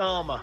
armour,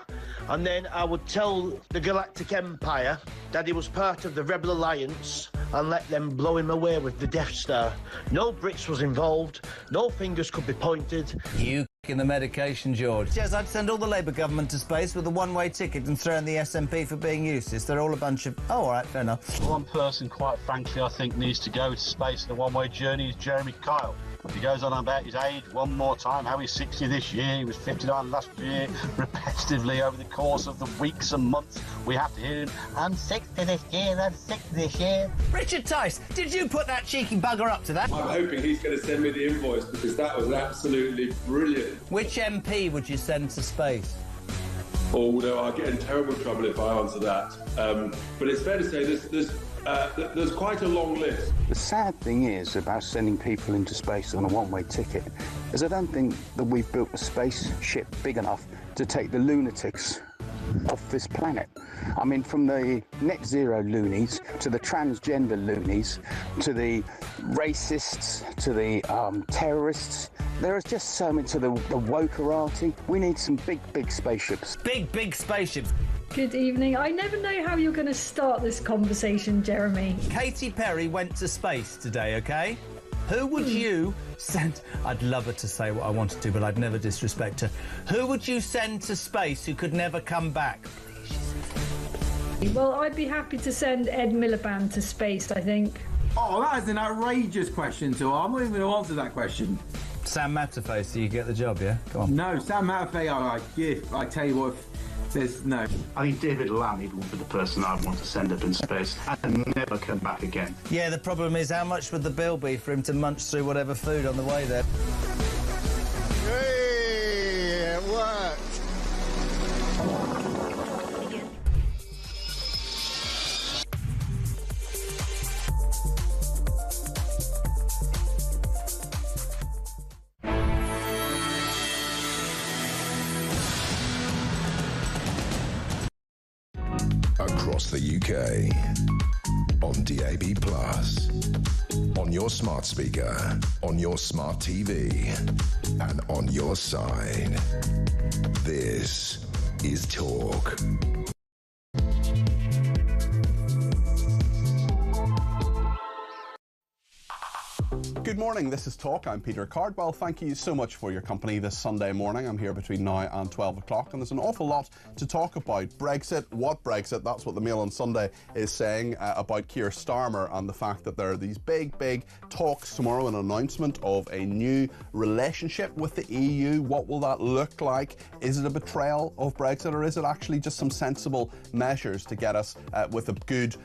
and then I would tell the Galactic Empire that he was part of the Rebel Alliance and let them blow him away with the Death Star. No Brits was involved, no fingers could be pointed. You in the medication, George. Yes, I'd send all the Labour government to space with a one-way ticket and throw in the SNP for being useless. They're all a bunch of... Oh, all right, fair enough. One person, quite frankly, I think needs to go to space in a one-way journey is Jeremy Kyle. He goes on about his age one more time, how he's 60 this year, he was 59 last year, repetitively over the course of the weeks and months. We have to hear him, I'm 60 this year, I'm 60 this year. Richard Tice, did you put that cheeky bugger up to that? I'm hoping he's going to send me the invoice because that was absolutely brilliant. Which MP would you send to space? Oh, no, I'll get in terrible trouble if I answer that. But it's fair to say there's quite a long list. The sad thing is about sending people into space on a one-way ticket is I don't think that we've built a spaceship big enough to take the lunatics off this planet. I mean, from the net zero loonies to the transgender loonies to the racists to the terrorists, there is just so much to the wokerati. We need some big spaceships. Big spaceships. Good evening. I never know how you're going to start this conversation, Jeremy. Katy Perry went to space today, OK? Who would you send... I'd love her to say what I wanted to, but I'd never disrespect her. Who would you send to space who could never come back? Well, I'd be happy to send Ed Miliband to space, I think. Oh, that is an outrageous question to I'm not even going to answer that question. Sam Matterface, do you get the job, yeah? Come on. No, Sam Matterface, I tell you what, there's no. I think David Lammy would be the person I'd want to send up in space and never come back again. Yeah, the problem is how much would the bill be for him to munch through whatever food on the way there? Hey, it worked. Across the UK, on DAB+, on your smart speaker, on your smart TV, and on your side. This is Talk. Good morning, this is Talk. I'm Peter Cardwell. Thank you so much for your company this Sunday morning. I'm here between now and 12 o'clock, and there's an awful lot to talk about. Brexit, what Brexit? That's what the Mail on Sunday is saying about Keir Starmer and the fact that there are these big talks tomorrow, an announcement of a new relationship with the EU. What will that look like? Is it a betrayal of Brexit, or is it actually just some sensible measures to get us with a good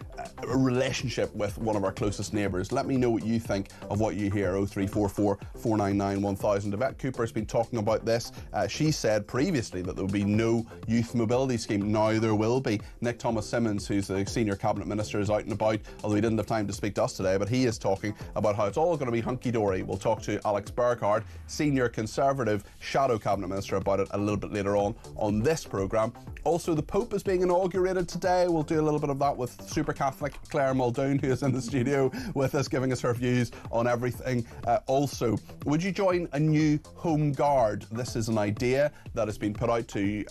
relationship with one of our closest neighbours? Let me know what you think of what you hear. 0344 499 1000. Yvette Cooper has been talking about this. She said previously that there would be no youth mobility scheme. Now there will be. Nick Thomas-Symonds, who's the senior cabinet minister, is out and about, although he didn't have time to speak to us today, but he is talking about how it's all going to be hunky-dory. We'll talk to Alex Burkhardt, senior Conservative shadow cabinet minister, about it a little bit later on this programme. Also, the Pope is being inaugurated today. We'll do a little bit of that with super Catholic Claire Muldoon, who is in the studio with us, giving us her views on everything. Also, would you join a new Home Guard? This is an idea that has been put out to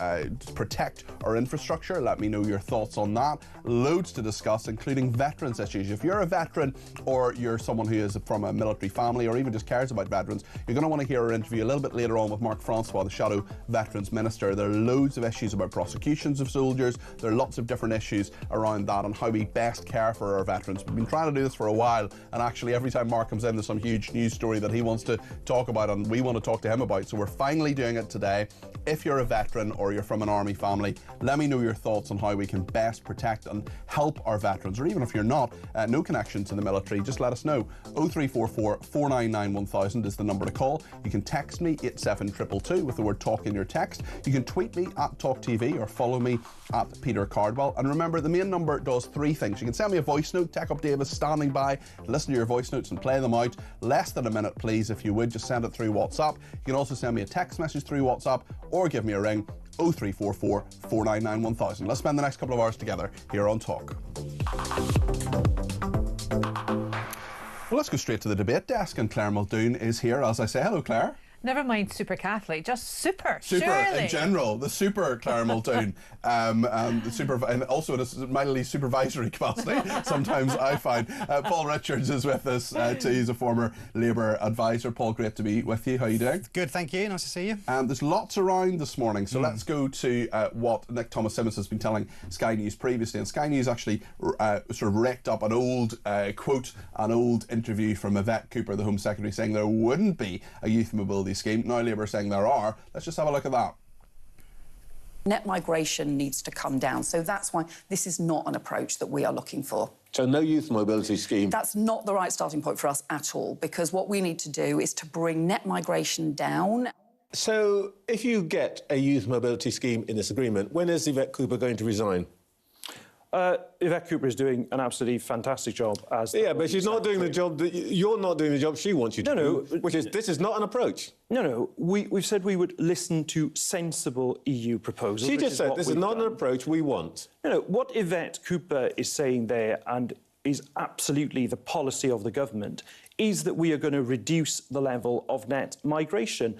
protect our infrastructure. Let me know your thoughts on that. Loads to discuss, including veterans issues. If you're a veteran or you're someone who is from a military family or even just cares about veterans, you're going to want to hear our interview a little bit later on with Mark Francois, the Shadow Veterans Minister. There are loads of issues about prosecutions of soldiers. There are lots of different issues around that and how we best care for our veterans. We've been trying to do this for a while, and actually every time Mark comes in, there's some huge news story that he wants to talk about and we want to talk to him about. So we're finally doing it today. If you're a veteran or you're from an army family, let me know your thoughts on how we can best protect and help our veterans. Or even if you're not, no connection to the military, just let us know. 0344 499 1000 is the number to call. You can text me 87222 with the word talk in your text. You can tweet me at talkTV or follow me at Peter Cardwell. And remember, the main number does three things. You can send me a voice note. Tech Up Dave is standing by to listen to your voice notes and play them out. Less than a minute, please, if you would. Just send it through WhatsApp. You can also send me a text message through WhatsApp or give me a ring. 0344 499 1000. Let's spend the next couple of hours together here on Talk. Well, let's go straight to the debate desk, and Claire Muldoon is here, as I say. Hello, Claire. Never mind super Catholic, just super. Super surely. in general, the super Clara Muldoon, and also in a mildly supervisory capacity. Sometimes I find Paul Richards is with us too. He's a former Labour advisor. Paul, great to be with you. How are you doing? Good, thank you. Nice to see you. There's lots around this morning, so let's go to what Nick Thomas-Symonds has been telling Sky News previously. And Sky News actually sort of raked up an old quote, an old interview from Yvette Cooper, the Home Secretary, saying there wouldn't be a youth mobility scheme. Now Labour are saying there are. Let's just have a look at that. Net migration needs to come down, so that's why this is not an approach that we are looking for. So no youth mobility scheme? That's not the right starting point for us at all, because what we need to do is to bring net migration down. So if you get a youth mobility scheme in this agreement, when is Yvette Cooper going to resign? Yvette Cooper is doing an absolutely fantastic job as... Yeah, but she's not doing the job that... You're not doing the job she wants you to do, which is, this is not an approach. No, we've said we would listen to sensible EU proposals. She just said this is not an approach we want. No, what Yvette Cooper is saying there, and is absolutely the policy of the government, is that we are going to reduce the level of net migration.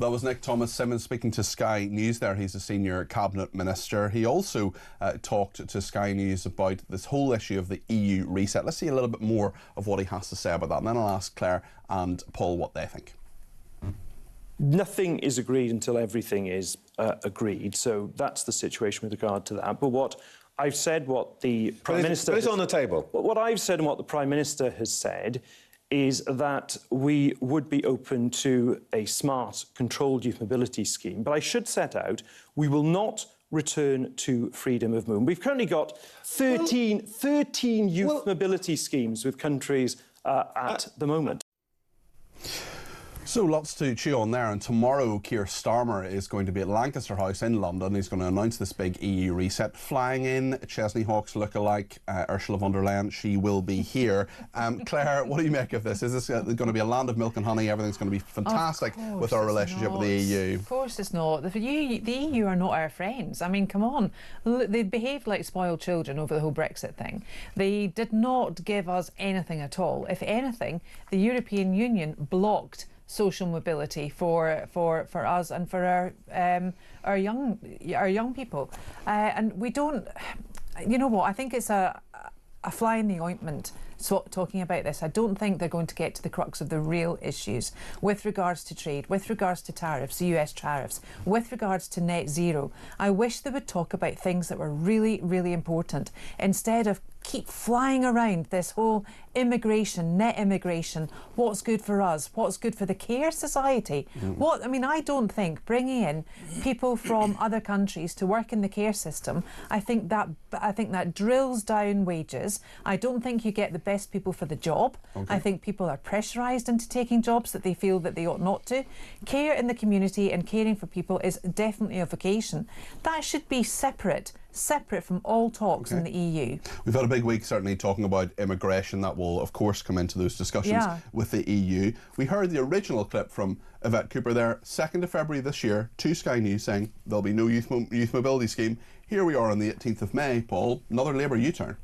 That was Nick Thomas-Symonds speaking to Sky News there. He's a senior cabinet minister. He also talked to Sky News about this whole issue of the EU reset. Let's see a little bit more of what he has to say about that, and then I'll ask Claire and Paul what they think. Nothing is agreed until everything is agreed, so that's the situation with regard to that. But what I've said, what the Prime Minister... But it's on the table. What I've said and what the Prime Minister has said is that we would be open to a smart, controlled youth mobility scheme. But I should set out, we will not return to freedom of movement. We've currently got 13 youth mobility schemes with countries at the moment. So lots to chew on there, and tomorrow Keir Starmer is going to be at Lancaster House in London. He's going to announce this big EU reset. Flying in, Chesney Hawkes lookalike Ursula von der Leyen, she will be here. Claire, what do you make of this? Is this going to be a land of milk and honey? Everything's going to be fantastic with our relationship with the EU? Of course it's not. The EU are not our friends. I mean, come on. They behaved like spoiled children over the whole Brexit thing. They did not give us anything at all. If anything, the European Union blocked social mobility for us and for our young people, and we don't. You know what? I think it's a fly in the ointment. So talking about this, I don't think they're going to get to the crux of the real issues with regards to trade, with regards to tariffs, US tariffs, with regards to net zero. I wish they would talk about things that were really, really important instead of keep flying around this whole immigration, net immigration, what's good for us, what's good for the care society. I mean, I don't think bringing in people from other countries to work in the care system, I think that drills down wages. I don't think you get the best people for the job. I think people are pressurised into taking jobs that they feel that they ought not to. Care in the community and caring for people is definitely a vocation. That should be separate from all talks in the EU. We've had a big week certainly talking about immigration. That will of course come into those discussions with the EU. We heard the original clip from Yvette Cooper there, 2nd of February this year, to Sky News, saying there'll be no youth mobility scheme. Here we are on the 18th of May, Paul, another Labour U-turn.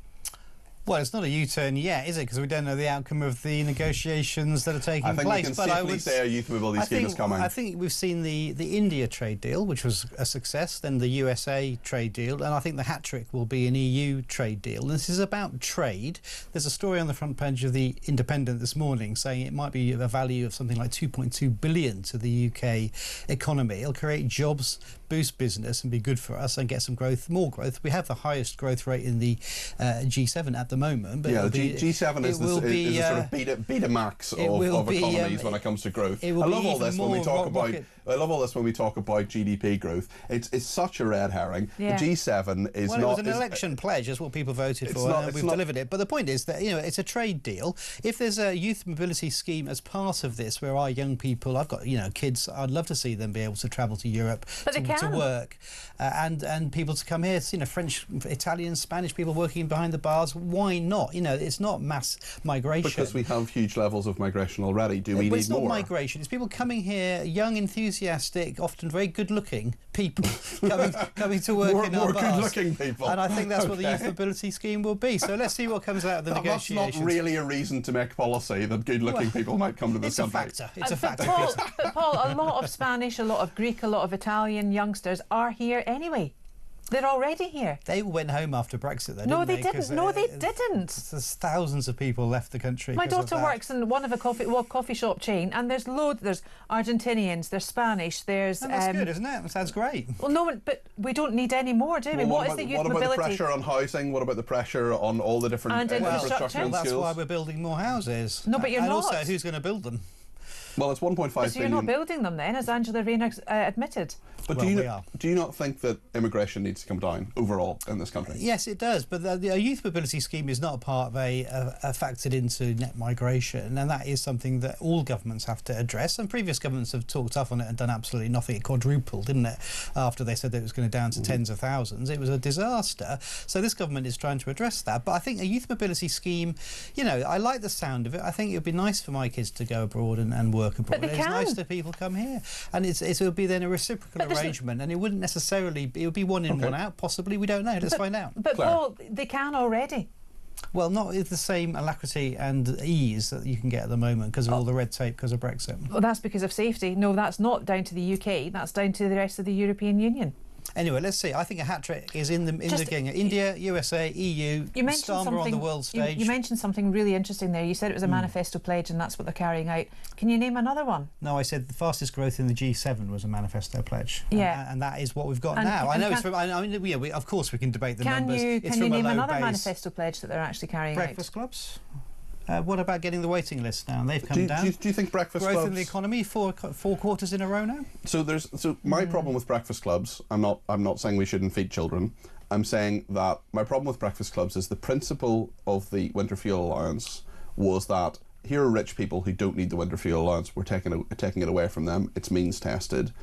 Well, it's not a U-turn yet, is it? Because we don't know the outcome of the negotiations that are taking place. I think we can safely say a youth mobility scheme is coming. I think we've seen the India trade deal, which was a success, then the USA trade deal, and I think the hat-trick will be an EU trade deal. And this is about trade. There's a story on the front page of The Independent this morning saying it might be a value of something like 2.2 billion to the UK economy. It'll create jobs, boost business and be good for us and get some growth, more growth. We have the highest growth rate in the G7 at the moment. But yeah, G7 is the sort of Betamax of economies when it comes to growth. I love all this when we talk about. I love all this when we talk about GDP growth. It's such a red herring. Yeah. The G7 is not. It was an election pledge. That's what people voted for, and we've delivered it. But the point is that it's a trade deal. If there's a youth mobility scheme as part of this, where our young people, I've got kids, I'd love to see them be able to travel to Europe. But they can't to work, and people to come here. You know, French, Italian, Spanish people working behind the bars. Why not? You know, it's not mass migration. Because we have huge levels of migration already. Do we need more? It's not migration. It's people coming here, young, enthusiastic, often very good-looking people coming to work in our bars. More good-looking people. And I think that's what the youth mobility scheme will be. So let's see what comes out of the negotiations. That's not really a reason to make policy that good-looking people might come to this country. It's a factor. But Paul, a lot of Spanish, a lot of Greek, a lot of Italian youngsters are here anyway. They're already here. They went home after Brexit, though, No, didn't they didn't. No, they didn't. There's thousands of people left the country. My daughter works in one of a coffee shop chain, and there's loads. There's Argentinians, there's Spanish, there's. That's good, isn't it? That sounds great. Well, no, but we don't need any more, do we? Well, what is the youth mobility? What about the pressure on housing? What about the pressure on all the different infrastructure and that's schools? why we're building more houses. No, but you're and not. Also, who's going to build them? Well, it's 1.5 billion. So you're not building them then, as Angela Rayner admitted. But do you not think that immigration needs to come down overall in this country? Yes, it does. But the youth mobility scheme is not a part of a factored into net migration, and that is something that all governments have to address. And previous governments have talked tough on it and done absolutely nothing. It quadrupled, didn't it? After they said that it was going to down to tens of thousands, it was a disaster. So this government is trying to address that. But I think a youth mobility scheme, you know, I like the sound of it. I think it would be nice for my kids to go abroad and work abroad. But they it's can. Nice that people come here, and it would be then a reciprocal arrangement, and it wouldn't necessarily. It would be one in, one out. Possibly, we don't know. Let's find out. But Claire. Paul, they can already. Well, not with the same alacrity and ease that you can get at the moment because of all the red tape because of Brexit. Well, that's because of safety. No, that's not down to the UK. That's down to the rest of the European Union. Anyway, let's see. I think a hat-trick is in the game. India, USA, EU, Starmer on the world stage. You mentioned something really interesting there. You said it was a manifesto pledge and that's what they're carrying out. Can you name another one? No, I said the fastest growth in the G7 was a manifesto pledge. Yeah. And that is what we've got now. I know it's from... I mean, of course we can debate the numbers. Can you name another manifesto pledge that they're actually carrying out? Breakfast clubs? What about getting the waiting list now? They've come down. Do you think breakfast growth clubs... in the economy, four quarters in a row now? So my problem with breakfast clubs, I'm not saying we shouldn't feed children. I'm saying that my problem with breakfast clubs is the principle of the winter fuel allowance was that here are rich people who don't need the winter fuel allowance. We're taking it away from them. It's means tested,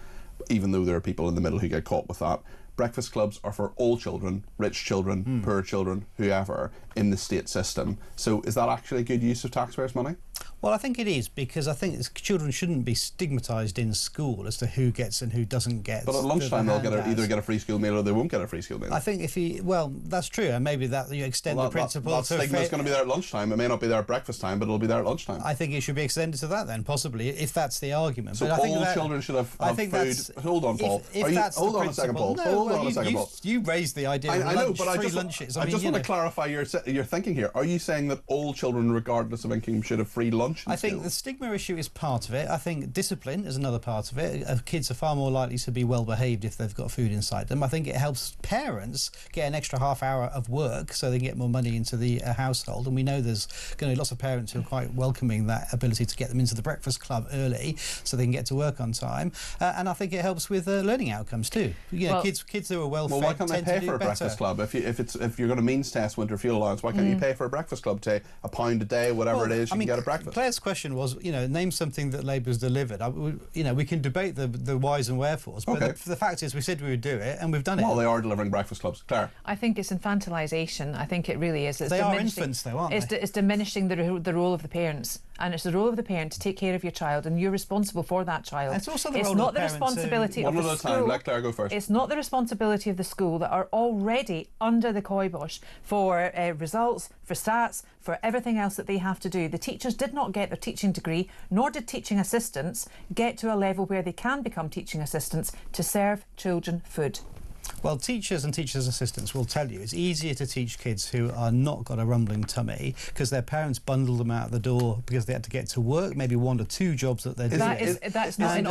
even though there are people in the middle who get caught with that. Breakfast clubs are for all children, rich children, poor children, whoever, in the state system. So is that actually a good use of taxpayers' money? Well, I think it is, because I think children shouldn't be stigmatised in school as to who gets and who doesn't get. But at lunchtime they'll either get a free school meal or they won't get a free school meal. I think that's true, and maybe that you extend the principle that to... stigma's going to be there at lunchtime. It may not be there at breakfast time, but it'll be there at lunchtime. I think it should be extended to that then, possibly, if that's the argument. So but all children should have food... Hold on, Paul. Hold on a second, Paul. Hold on a second, Paul. You raised the idea of free lunches. I just want to clarify your thinking here. Are you saying that all children, regardless of income, should have free lunch? I think the stigma issue is part of it. I think discipline is another part of it. Kids are far more likely to be well behaved if they've got food inside them. I think it helps parents get an extra half hour of work so they can get more money into the household. And we know there's going to be lots of parents who are quite welcoming that ability to get them into the breakfast club early so they can get to work on time. And I think it helps with learning outcomes too. You know, kids who are well fed. Why can't they pay for a breakfast club? If you're going to means test winter fuel allowance, why can't you pay for a breakfast club? Say £1 a day, whatever it is, you can get a breakfast. Claire's question was, name something that Labour's delivered. We can debate the whys and wherefores, but the fact is we said we would do it and we've done it. Well, they are delivering breakfast clubs. Claire? I think it's infantilisation. I think it really is. They are infants though, aren't they? It's diminishing the role of the parents. And it's the role of the parent to take care of your child, and you're responsible for that child. It's also the role of the responsibility of the school. One at a time. Let Claire go first. It's not the responsibility of the school that are already under the kibosh for results, for stats, for everything else that they have to do. The teachers did not get their teaching degree, nor did teaching assistants get to a level where they can become teaching assistants to serve children food. Well, teachers and teachers' assistants will tell you it's easier to teach kids who are not got a rumbling tummy because their parents bundled them out the door because they had to get to work, maybe 1 or 2 jobs that they're doing. It's not in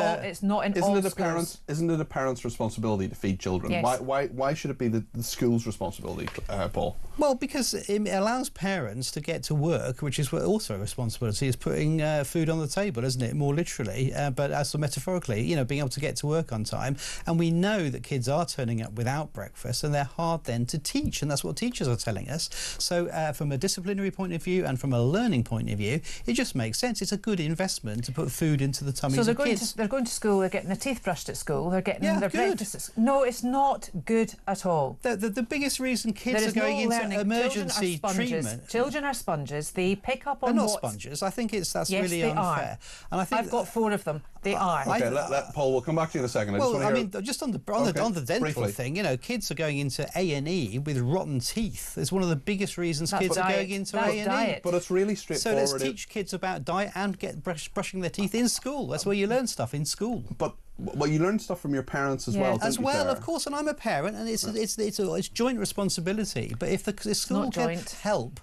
all schools. Isn't it a parent's responsibility to feed children? Yes. Why should it be the school's responsibility, Paul? Well, because it allows parents to get to work, which is also a responsibility, is putting food on the table, isn't it? More literally, but also metaphorically, being able to get to work on time. And we know that kids are turning up without breakfast, and they're hard then to teach, and that's what teachers are telling us. So from a disciplinary point of view and from a learning point of view, it just makes sense. It's a good investment to put food into the tummies of kids. They're going to school, they're getting their teeth brushed at school, they're getting their good. breakfast at school. No, it's not good at all. The biggest reason kids are going into emergency treatment... Children are sponges. They pick up on They're not sponges. I think that's really unfair. And I think I've got 4 of them. They are. Okay, let Paul, we'll come back to you in a second. Just on the dental thing, you know, kids are going into A&E with rotten teeth. It's one of the biggest reasons kids are going into A&E. But it's really straightforward. So let's teach kids about diet and get brushing their teeth in school. That's where you learn stuff, in school. But well, you learn stuff from your parents as well. As well, of course. And I'm a parent, and it's joint responsibility. But if the school can help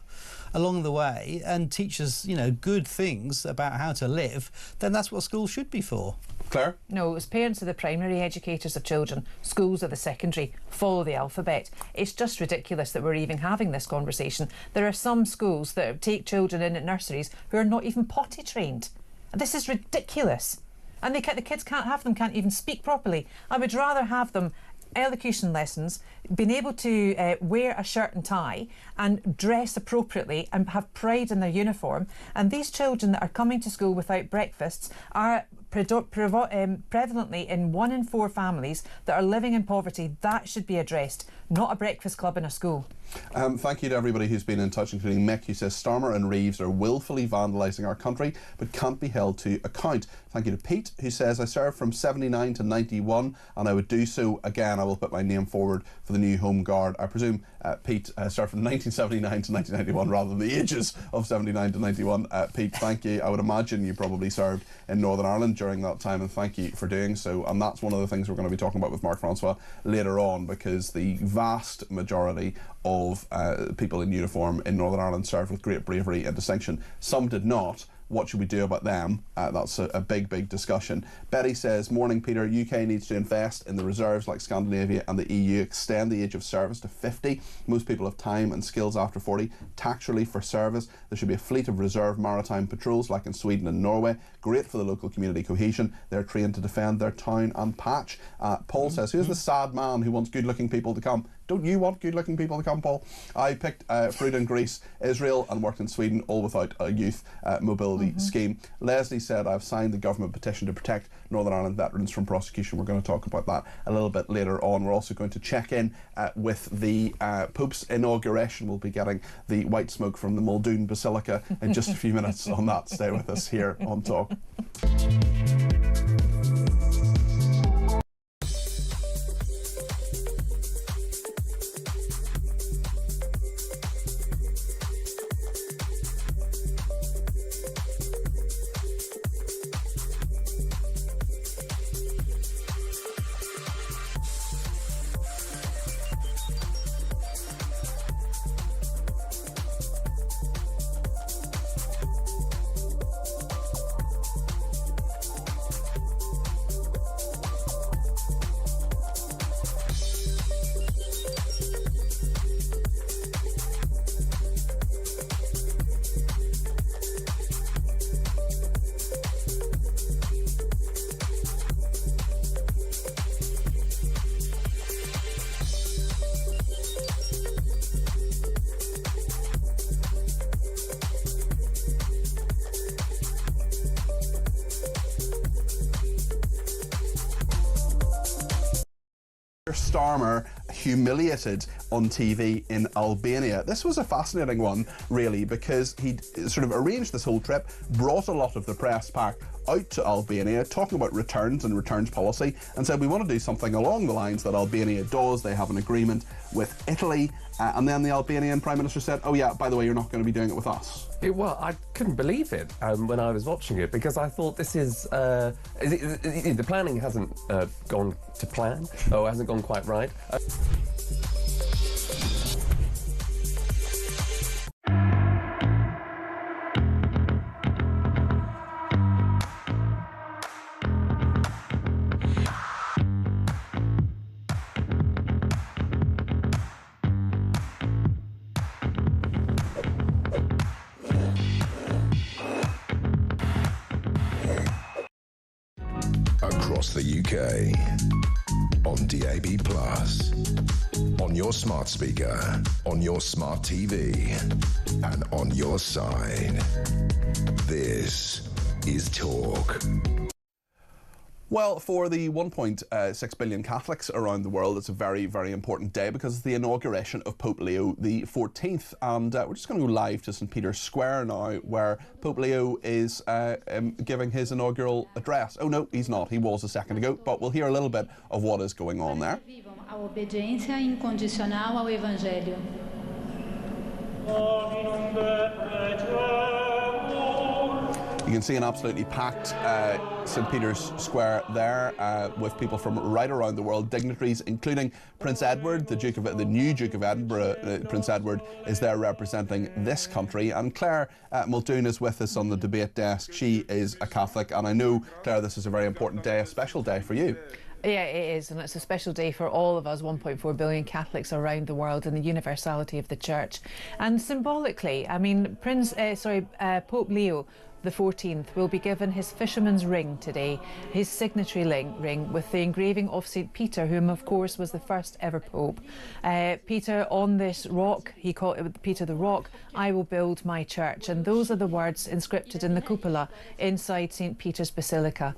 along the way and teach us, you know, good things about how to live, then that's what schools should be for. Claire? No, as parents are the primary educators of children, schools are the secondary. Follow the alphabet. It's just ridiculous that we're even having this conversation. There are some schools that take children in at nurseries who are not even potty trained. This is ridiculous. And the kids can't even speak properly. I would rather have them elocution lessons, being able to wear a shirt and tie and dress appropriately and have pride in their uniform. And these children that are coming to school without breakfasts are prevalently in 1 in 4 families that are living in poverty. That should be addressed, not a breakfast club in a school. Thank you to everybody who's been in touch, including Mick, who says Starmer and Reeves are willfully vandalising our country but can't be held to account. Thank you to Pete, who says I served from 79 to 91 and I would do so again. I will put my name forward for the new Home Guard. I presume Pete served from 1979 to 1991 rather than the ages of 79 to 91. Pete, thank you. I would imagine you probably served in Northern Ireland during that time, and thank you for doing so. And that's one of the things we're going to be talking about with Mark Francois later on, because the vast majority of people in uniform in Northern Ireland served with great bravery and distinction. Some did not. What should we do about them? That's a big discussion. Betty says, morning Peter, UK needs to invest in the reserves like Scandinavia and the EU, extend the age of service to 50. Most people have time and skills after 40. Tax relief for service. There should be a fleet of reserve maritime patrols like in Sweden and Norway. Great for the local community cohesion. They're trained to defend their town and patch. Paul says, who's the sad man who wants good looking people to come? Don't you want good-looking people to come, Paul? I picked fruit in Greece, Israel, and worked in Sweden, all without a youth mobility scheme. Leslie said, I've signed the government petition to protect Northern Ireland veterans from prosecution. We're going to talk about that a little bit later on. We're also going to check in with the Pope's inauguration. We'll be getting the white smoke from the Muldoon Basilica in just a few minutes on that. Stay with us here on Talk. Starmer humiliated on TV in Albania. This was a fascinating one, really, because he sort of arranged this whole trip, brought a lot of the press pack out to Albania, talking about returns and returns policy, and said we want to do something along the lines that Albania does. They have an agreement with Italy, and then the Albanian Prime Minister said, oh yeah, by the way, you're not going to be doing it with us. Well, I couldn't believe it when I was watching it, because I thought this is... the planning hasn't gone to plan, or hasn't gone quite right. Across the UK, on DAB+, on your smart speaker, on your smart TV, and on your side. This is Talk. Well, for the 1.6 billion Catholics around the world, it's a very, very important day because it's the inauguration of Pope Leo the 14th. And we're just going to go live to St. Peter's Square now, where Pope Leo is giving his inaugural address. Oh, no, he's not. He was a second ago. But we'll hear a little bit of what is going on there. A obediência incondicional ao Evangelho. You can see an absolutely packed St. Peter's Square there with people from right around the world, dignitaries including Prince Edward, the new Duke of Edinburgh. Prince Edward is there representing this country, and Claire Muldoon is with us on the debate desk. She is a Catholic, and I know, Claire, this is a very important day, a special day for you. Yeah, it is, and it's a special day for all of us 1.4 billion Catholics around the world and the universality of the Church. And symbolically, I mean, Pope Leo the 14th will be given his fisherman's ring today, his signatory ring with the engraving of St. Peter, whom of course was the first ever Pope. Peter, on this rock, he called it Peter the Rock, I will build my church. And those are the words inscripted in the cupola inside St. Peter's Basilica.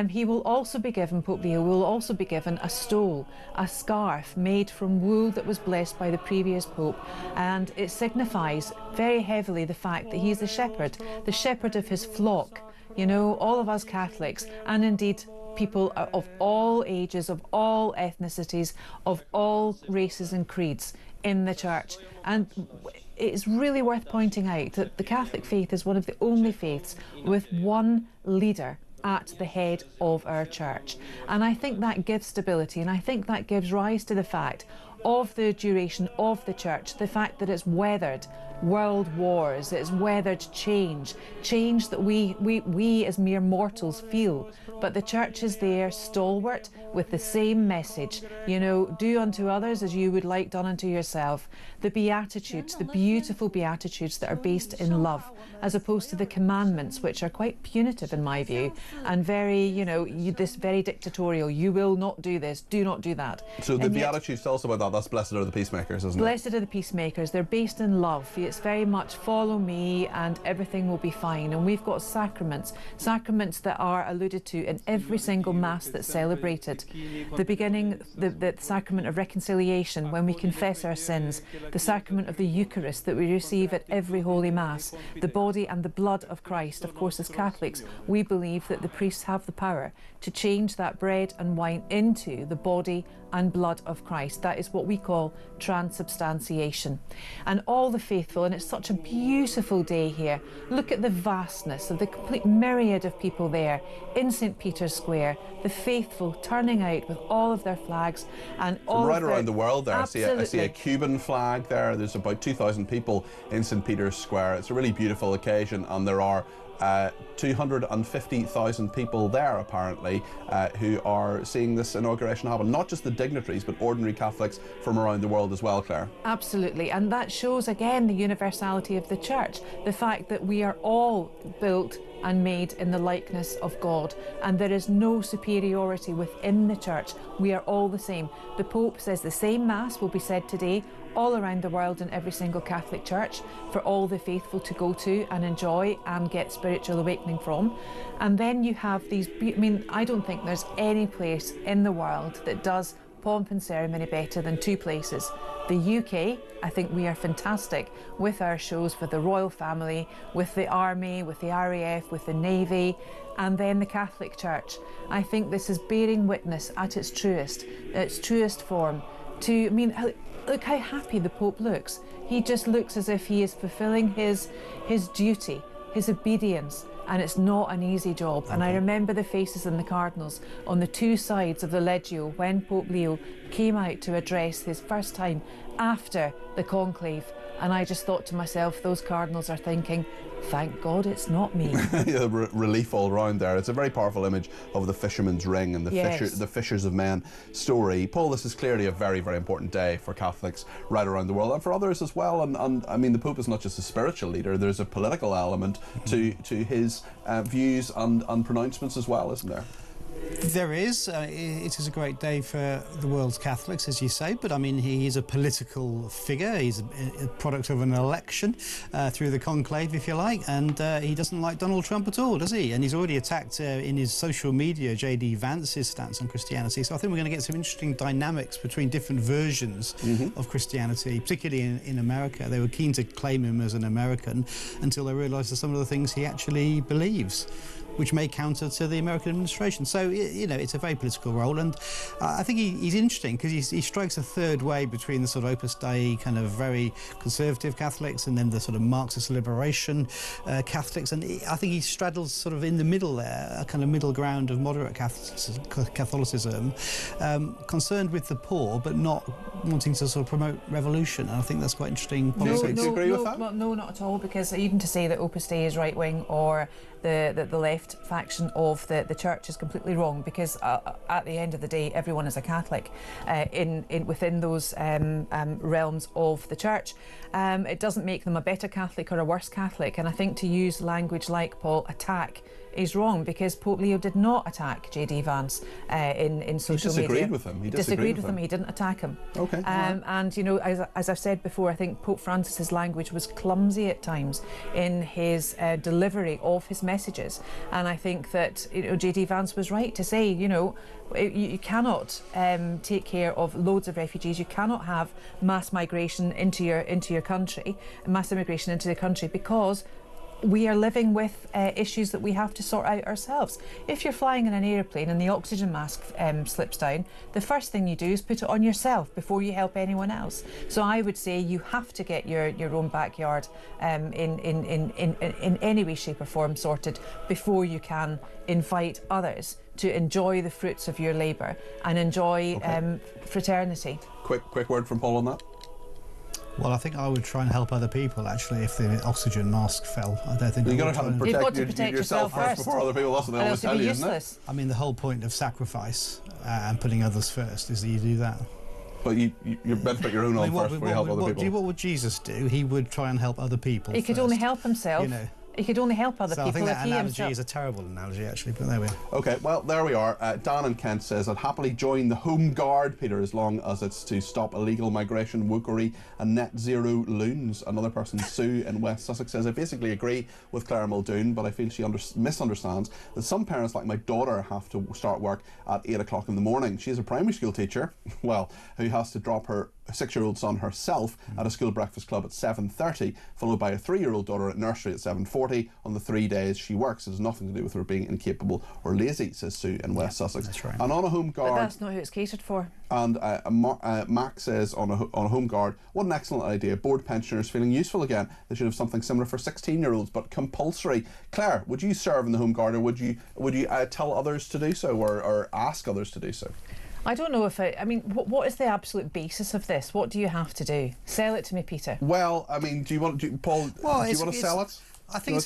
He will also be given, Pope Leo will also be given a stole, a scarf made from wool that was blessed by the previous Pope. And it signifies very heavily the fact that he is the shepherd of his flock. You know, all of us Catholics, and indeed people of all ages, of all ethnicities, of all races and creeds in the Church. And it's really worth pointing out that the Catholic faith is one of the only faiths with one leader at the head of our Church. And I think that gives stability, and I think that gives rise to the fact of the duration of the Church, the fact that it's weathered world wars, it's weathered change that we as mere mortals feel, but the Church is there stalwart with the same message, you know, do unto others as you would like done unto yourself. The Beatitudes, the beautiful Beatitudes that are based in love, as opposed to the commandments, which are quite punitive in my view, and very, you know, this very dictatorial, you will not do this, do not do that. So the Beatitudes, tell us about that. That's blessed are the peacemakers, isn't it? Blessed are the peacemakers. They're based in love. It's very much follow me and everything will be fine. And we've got sacraments that are alluded to in every single Mass that's celebrated. The beginning, the sacrament of reconciliation, when we confess our sins, the sacrament of the Eucharist that we receive at every Holy Mass, the body and the blood of Christ. Of course, as Catholics, we believe that the priests have the power to change that bread and wine into the body and blood of Christ. That is what we call transubstantiation. And all the faithful, and it's such a beautiful day here. Look at the vastness of the complete myriad of people there in St. Peter's Square, the faithful turning out with all of their flags and all right around the world there. I see a Cuban flag there. There's about 2,000 people in St. Peter's Square. It's a really beautiful occasion, and there are 250,000 people there apparently who are seeing this inauguration happen. Not just the dignitaries, but ordinary Catholics from around the world as well, Claire. Absolutely, and that shows again the universality of the Church, the fact that we are all built and made in the likeness of God, and there is no superiority within the Church. We are all the same. The Pope says the same Mass will be said today all around the world in every single Catholic church for all the faithful to go to and enjoy and get spiritual awakening from. And then you have these, I mean, I don't think there's any place in the world that does pomp and ceremony better than two places. The UK, I think we are fantastic with our shows, with the royal family, with the army, with the RAF, with the navy, and then the Catholic Church. I think this is bearing witness at its truest form to, I mean, look how happy the Pope looks. He just looks as if he is fulfilling his duty, his obedience, and it's not an easy job. And I remember the faces in the cardinals on the two sides of the Legio when Pope Leo came out to address his first time after the conclave, and I just thought to myself, those cardinals are thinking, thank God it's not me. Yeah, relief all round there. It's a very powerful image of the fisherman's ring and the Fishers of Men story. Paul, this is clearly a very, very important day for Catholics right around the world and for others as well. And I mean, the Pope is not just a spiritual leader, there's a political element to his views and pronouncements as well, isn't there? There is. It is a great day for the world's Catholics, as you say, but I mean, he is a political figure. He's a product of an election through the conclave, if you like, and he doesn't like Donald Trump at all, does he? And he's already attacked in his social media J.D. Vance's stance on Christianity. So I think we're going to get some interesting dynamics between different versions of Christianity, particularly in America. They were keen to claim him as an American until they realised that some of the things he actually believes, which may counter to the American administration. So, you know, it's a very political role, and I think he's interesting because he strikes a third way between the sort of Opus Dei kind of very conservative Catholics and then the sort of Marxist liberation Catholics, and I think he straddles sort of in the middle there, a kind of middle ground of moderate Catholicism, concerned with the poor but not wanting to sort of promote revolution. And I think that's quite interesting policy. No, Do you agree with that? Well, no, not at all, because even to say that Opus Dei is right-wing or the left faction of the church is completely wrong, because at the end of the day, everyone is a Catholic within those realms of the church. It doesn't make them a better Catholic or a worse Catholic, and I think to use language like, Paul, attack is wrong, because Pope Leo did not attack J.D. Vance in social media. He disagreed with him. He disagreed with him. He didn't attack him. Okay. And, you know, as I've said before, I think Pope Francis's language was clumsy at times in his delivery of his messages. And I think that, you know, J.D. Vance was right to say, you know, you cannot take care of loads of refugees. You cannot have mass migration into your country, mass immigration into the country, because we are living with issues that we have to sort out ourselves. If you're flying in an aeroplane and the oxygen mask slips down, the first thing you do is put it on yourself before you help anyone else. So I would say you have to get your own backyard in any way, shape or form sorted before you can invite others to enjoy the fruits of your labour and enjoy fraternity. Quick word from Paul on that. Well, I think I would try and help other people, actually, if the oxygen mask fell. I don't think you've got to protect yourself first before other people. That's what they always tell you, isn't it? I mean, the whole point of sacrifice and putting others first is that you do that. But you're meant to put your own on first before you help other people. What would Jesus do? He would try and help other people. He could only help himself. You know. He could only help other people. I think that analogy himself is a terrible analogy, actually, but there we are. OK, well, there we are. Dan in Kent says, I'd happily join the Home Guard, Peter, as long as it's to stop illegal migration, wokery and net zero loons. Another person, Sue in West Sussex, says, I basically agree with Claire Muldoon, but I feel she misunderstands that some parents, like my daughter, have to start work at 8 o'clock in the morning. She's a primary school teacher, well, who has to drop her 6-year-old son herself at a school breakfast club at 7:30, followed by a 3-year-old daughter at nursery at 7:40 on the 3 days she works. It has nothing to do with her being incapable or lazy, says Sue in West Sussex. That's right. And on a Home Guard... But that's not who it's catered for. And Max says on a Home Guard, what an excellent idea. Bored pensioners feeling useful again. They should have something similar for 16-year-olds, but compulsory. Claire, would you serve in the Home Guard, or would you tell others to do so, or ask others to do so? I don't know if I mean, what is the absolute basis of this? What do you have to do? Sell it to me, Peter. Well, I mean, Paul, do you want to sell it? I think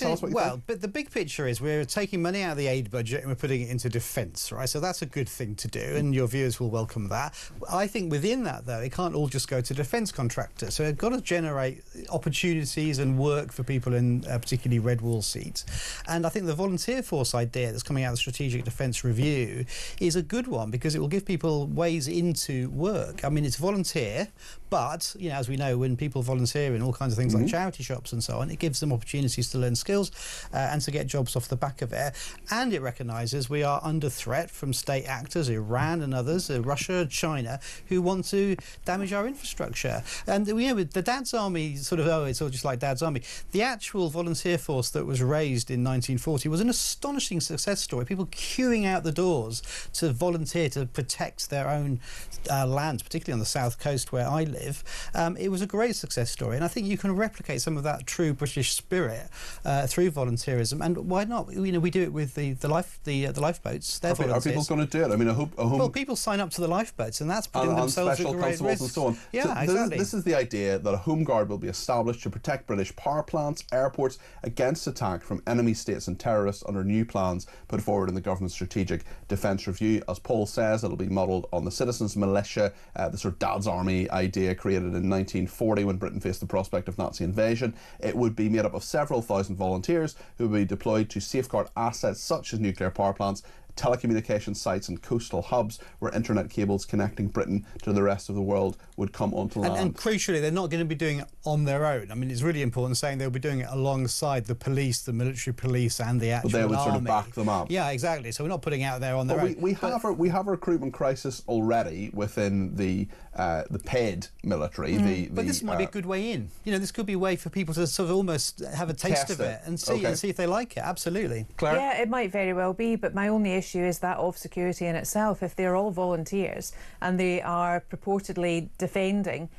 but the big picture is we're taking money out of the aid budget and we're putting it into defence, right? So that's a good thing to do, and your viewers will welcome that. I think within that, though, it can't all just go to defence contractors. So it's got to generate opportunities and work for people in particularly red wall seats. And I think the volunteer force idea that's coming out of the Strategic Defence Review is a good one, because it will give people ways into work. I mean, it's volunteer, but, you know, as we know, when people volunteer in all kinds of things like charity shops and so on, it gives them opportunities to learn skills and to get jobs off the back of it. And it recognises we are under threat from state actors, Iran and others, Russia, China, who want to damage our infrastructure. And, you know, with the Dad's Army, sort of, it's all just like Dad's Army. The actual volunteer force that was raised in 1940 was an astonishing success story. People queuing out the doors to volunteer to protect their own lands, particularly on the south coast where I live. It was a great success story, and I think you can replicate some of that true British spirit through volunteerism. And why not? You know, we do it with the lifeboats. They're volunteers. Are people going to do it? I mean, well, people sign up to the lifeboats, and that's putting themselves at great risk. And so on. Yeah, so exactly. This is the idea that a Home Guard will be established to protect British power plants, airports against attack from enemy states and terrorists under new plans put forward in the government's Strategic Defence Review. As Paul says, it'll be modelled on the citizens' militia, the sort of Dad's Army idea created in 1940 when Britain faced the prospect of Nazi invasion. It would be made up of several thousand volunteers who would be deployed to safeguard assets such as nuclear power plants, telecommunication sites and coastal hubs where internet cables connecting Britain to the rest of the world would come onto land. And crucially, they're not going to be doing it on their own. I mean, it's really important saying they'll be doing it alongside the police, the military police, and the actual army. But they would army. sort of back them up. Yeah, exactly. So we're not putting it out there on their own. We have a recruitment crisis already within the paid military. But this might be a good way in. You know, this could be a way for people to sort of almost have a taste of it and see if they like it. Absolutely. Claire? Yeah, it might very well be, but my only issue is that of security in itself. If they're all volunteers and they are purportedly defending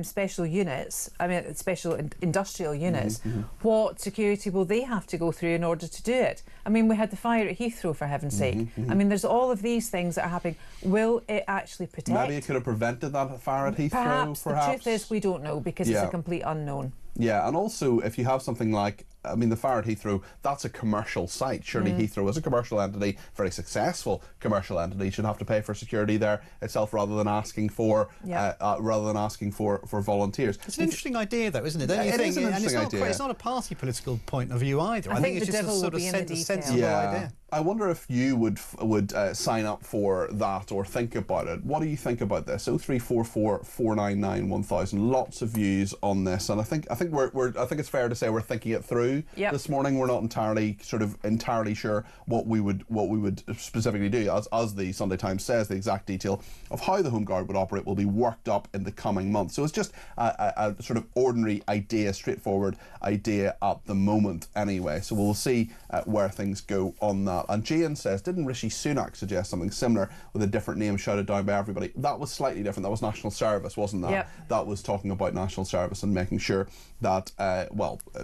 special units, I mean special industrial units, what security will they have to go through in order to do it? I mean, we had the fire at Heathrow, for heaven's sake. I mean, there's all of these things that are happening. Will it actually protect? Maybe it could have prevented that fire at Heathrow, perhaps. The truth is we don't know, because it's a complete unknown. Yeah, and also if you have something like, I mean, the fire at Heathrow, that's a commercial site. Surely Heathrow is a commercial entity, very successful commercial entity, should have to pay for security there itself rather than asking for volunteers. It's an interesting idea, though, isn't it? Don't you think? It is an interesting idea. It's not a party political point of view either. I think it's the just a devil sort will of be in the sensible idea. I wonder if you would sign up for that or think about it. What do you think about this? 0344 499 1000. Lots of views on this, and I think it's fair to say we're thinking it through this morning. We're not entirely sure what we would specifically do. As the Sunday Times says, the exact detail of how the Home Guard would operate will be worked up in the coming months. So it's just a sort of ordinary idea, straightforward idea at the moment anyway. So we'll see where things go on that. And Jane says, didn't Rishi Sunak suggest something similar with a different name shouted down by everybody? That was slightly different. That was National Service, wasn't that? That was talking about National Service and making sure that,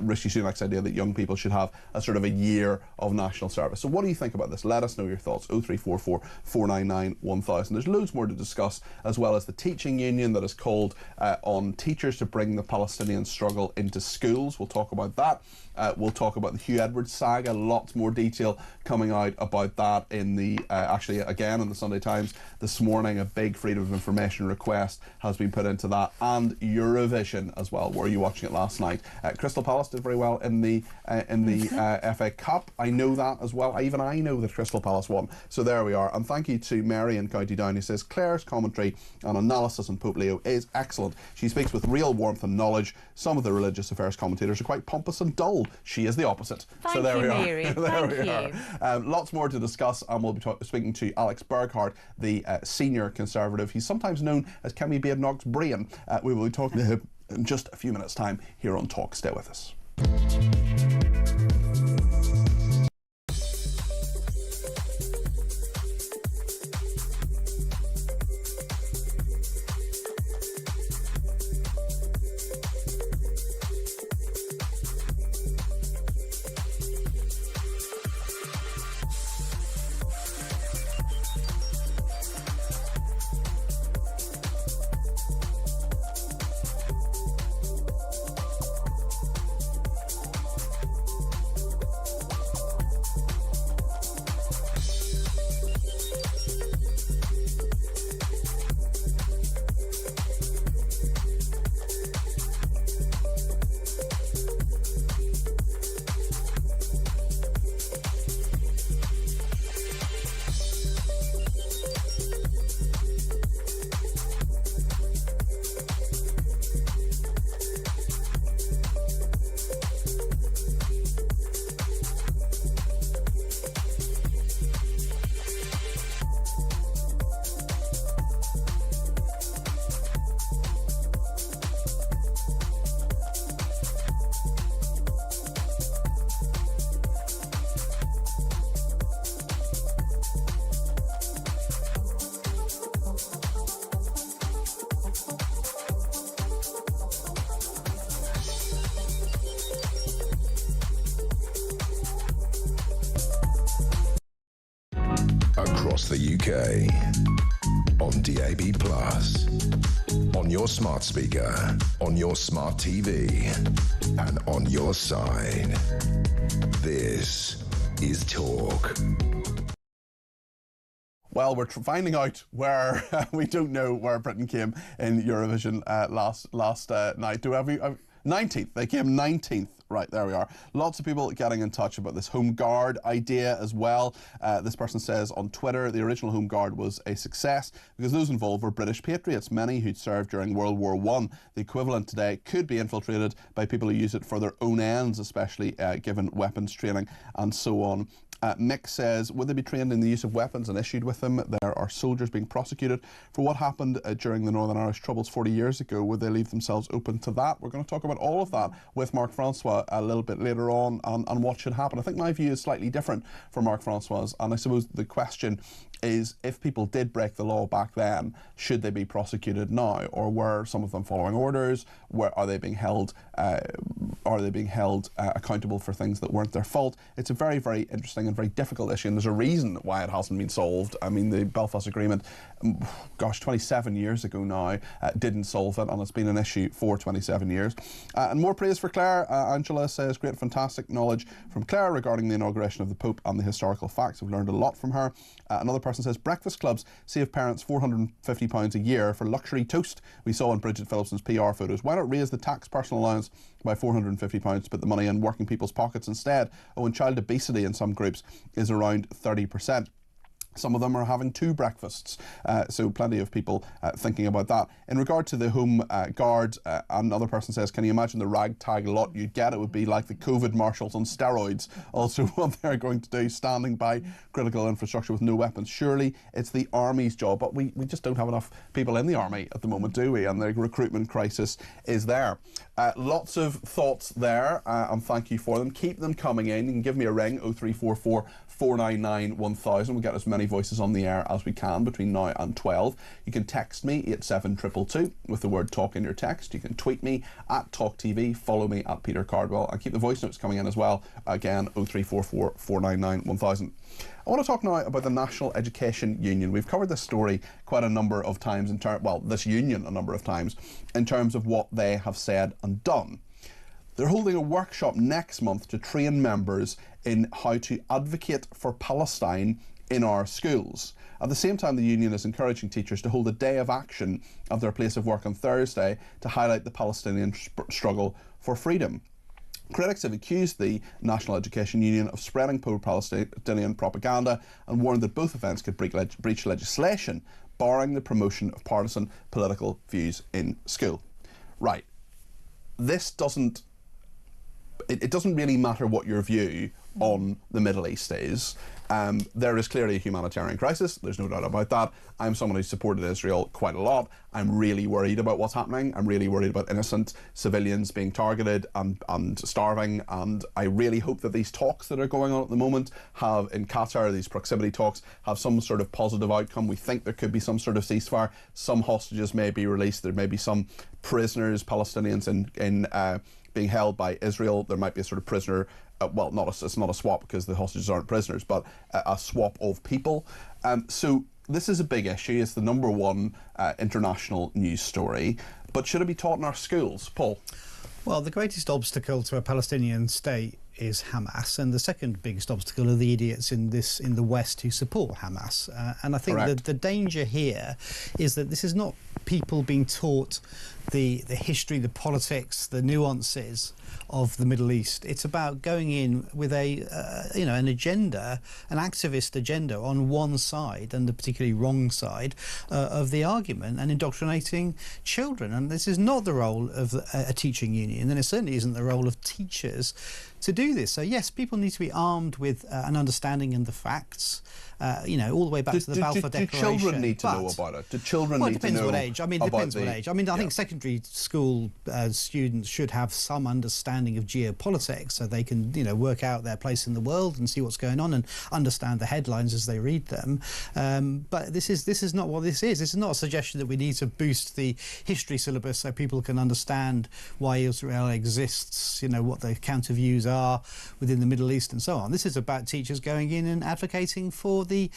Rishi Sunak's idea that young people should have a sort of a year of National Service. So what do you think about this? Let us know your thoughts. 0344 499 1000. There's loads more to discuss, as well as the teaching union that has called on teachers to bring the Palestinian struggle into schools. We'll talk about that. We'll talk about the Hugh Edwards saga. Lots more detail coming out about that in the actually again in the Sunday Times this morning. A big Freedom of Information request has been put into that, and Eurovision as well. Were you watching it last night? Crystal Palace did very well in the FA Cup. I know that as well. Even I know that Crystal Palace won. So there we are. And thank you to Mary in County Down, who says Claire's commentary and analysis on Pope Leo is excellent. She speaks with real warmth and knowledge. Some of the religious affairs commentators are quite pompous and dull. She is the opposite. Thank you, Mary. Thank you. Lots more to discuss, and we'll be speaking to Alex Burghardt, the senior Conservative. He's sometimes known as Kemi Badenoch's brain. We will be talking to him in just a few minutes' time here on Talk. Stay with us. Across the UK, on DAB+, on your smart speaker, on your smart TV, and on your side. This is Talk. Well, we're finding out where we don't know where Britain came in Eurovision last night. 19th. They came 19th Right, there we are. Lots of people getting in touch about this Home Guard idea as well. This person says on Twitter, the original Home Guard was a success because those involved were British patriots, many who'd served during World War I. The equivalent today could be infiltrated by people who use it for their own ends, especially given weapons training and so on. Mick says, would they be trained in the use of weapons and issued with them? There are soldiers being prosecuted for what happened during the Northern Irish Troubles 40 years ago. Would they leave themselves open to that? We're going to talk about all of that with Mark Francois a little bit later on what should happen. I think my view is slightly different from Mark Francois, and I suppose the question is, if people did break the law back then, should they be prosecuted now, or were some of them following orders? Are they being held accountable for things that weren't their fault? It's a very, very interesting and very difficult issue, and there's a reason why it hasn't been solved. I mean, the Belfast Agreement, 27 years ago now, didn't solve it, and it's been an issue for 27 years. And more praise for Claire. Angela says, great, fantastic knowledge from Claire regarding the inauguration of the Pope and the historical facts. I've learned a lot from her. Another person says, breakfast clubs save parents £450 a year for luxury toast we saw in Bridget Phillipson's PR photos. Why not raise the tax personal allowance by £450 to put the money in working people's pockets instead? And child obesity in some groups is around 30%. Some of them are having 2 breakfasts, so plenty of people thinking about that. In regard to the Home Guard, another person says, can you imagine the ragtag lot you'd get? It would be like the COVID marshals on steroids. Also, what they're going to do, standing by critical infrastructure with no weapons. Surely it's the Army's job, but we just don't have enough people in the Army at the moment, do we? And the recruitment crisis is there. Lots of thoughts there, and thank you for them. Keep them coming in. You can give me a ring, 0344 499 1000. We'll get as many voices on the air as we can between now and 12. You can text me 87222 with the word talk in your text. You can tweet me at talkTV, follow me at Peter Cardwell, and keep the voice notes coming in as well. Again, 0344 499 1000. I want to talk now about the National Education Union. We've covered this story quite a number of times, this union a number of times, in terms of what they have said and done. They're holding a workshop next month to train members in how to advocate for Palestine in our schools. At the same time, the union is encouraging teachers to hold a day of action at their place of work on Thursday to highlight the Palestinian struggle for freedom. Critics have accused the National Education Union of spreading pro-Palestinian propaganda and warned that both events could breach legislation barring the promotion of partisan political views in school. Right. This doesn't... It doesn't really matter what your view on the Middle East is. There is clearly a humanitarian crisis, there's no doubt about that. I'm someone who's supported Israel quite a lot. I'm really worried about what's happening. I'm really worried about innocent civilians being targeted and starving, and I really hope that these talks that are going on at the moment in Qatar, these proximity talks, have some sort of positive outcome. We think there could be some sort of ceasefire. Some hostages may be released. There may be some prisoners, Palestinians being held by Israel. There might be a sort of prisoner, it's not a swap because the hostages aren't prisoners, but a swap of people. So this is a big issue. It's the #1 international news story. But should it be taught in our schools? Paul? Well, the greatest obstacle to a Palestinian state is Hamas, and the second biggest obstacle are the idiots in the West who support Hamas. And I think that the danger here is that this is not people being taught the history, the politics, the nuances of the Middle East. It's about going in with an agenda, an activist agenda on one side, and the particularly wrong side of the argument, and indoctrinating children. And this is not the role of a teaching union, and it certainly isn't the role of teachers to do this. So yes, people need to be armed with an understanding and the facts, all the way back to the Balfour Declaration. Do children need to know about it? Do children need to know? Well, it depends what age. It depends what age. I think secondary school students should have some understanding of geopolitics, so they can, work out their place in the world and see what's going on and understand the headlines as they read them. But this is not what this is. This is not a suggestion that we need to boost the history syllabus so people can understand why Israel exists, what the counter views are within the Middle East and so on. This is about teachers going in and advocating for the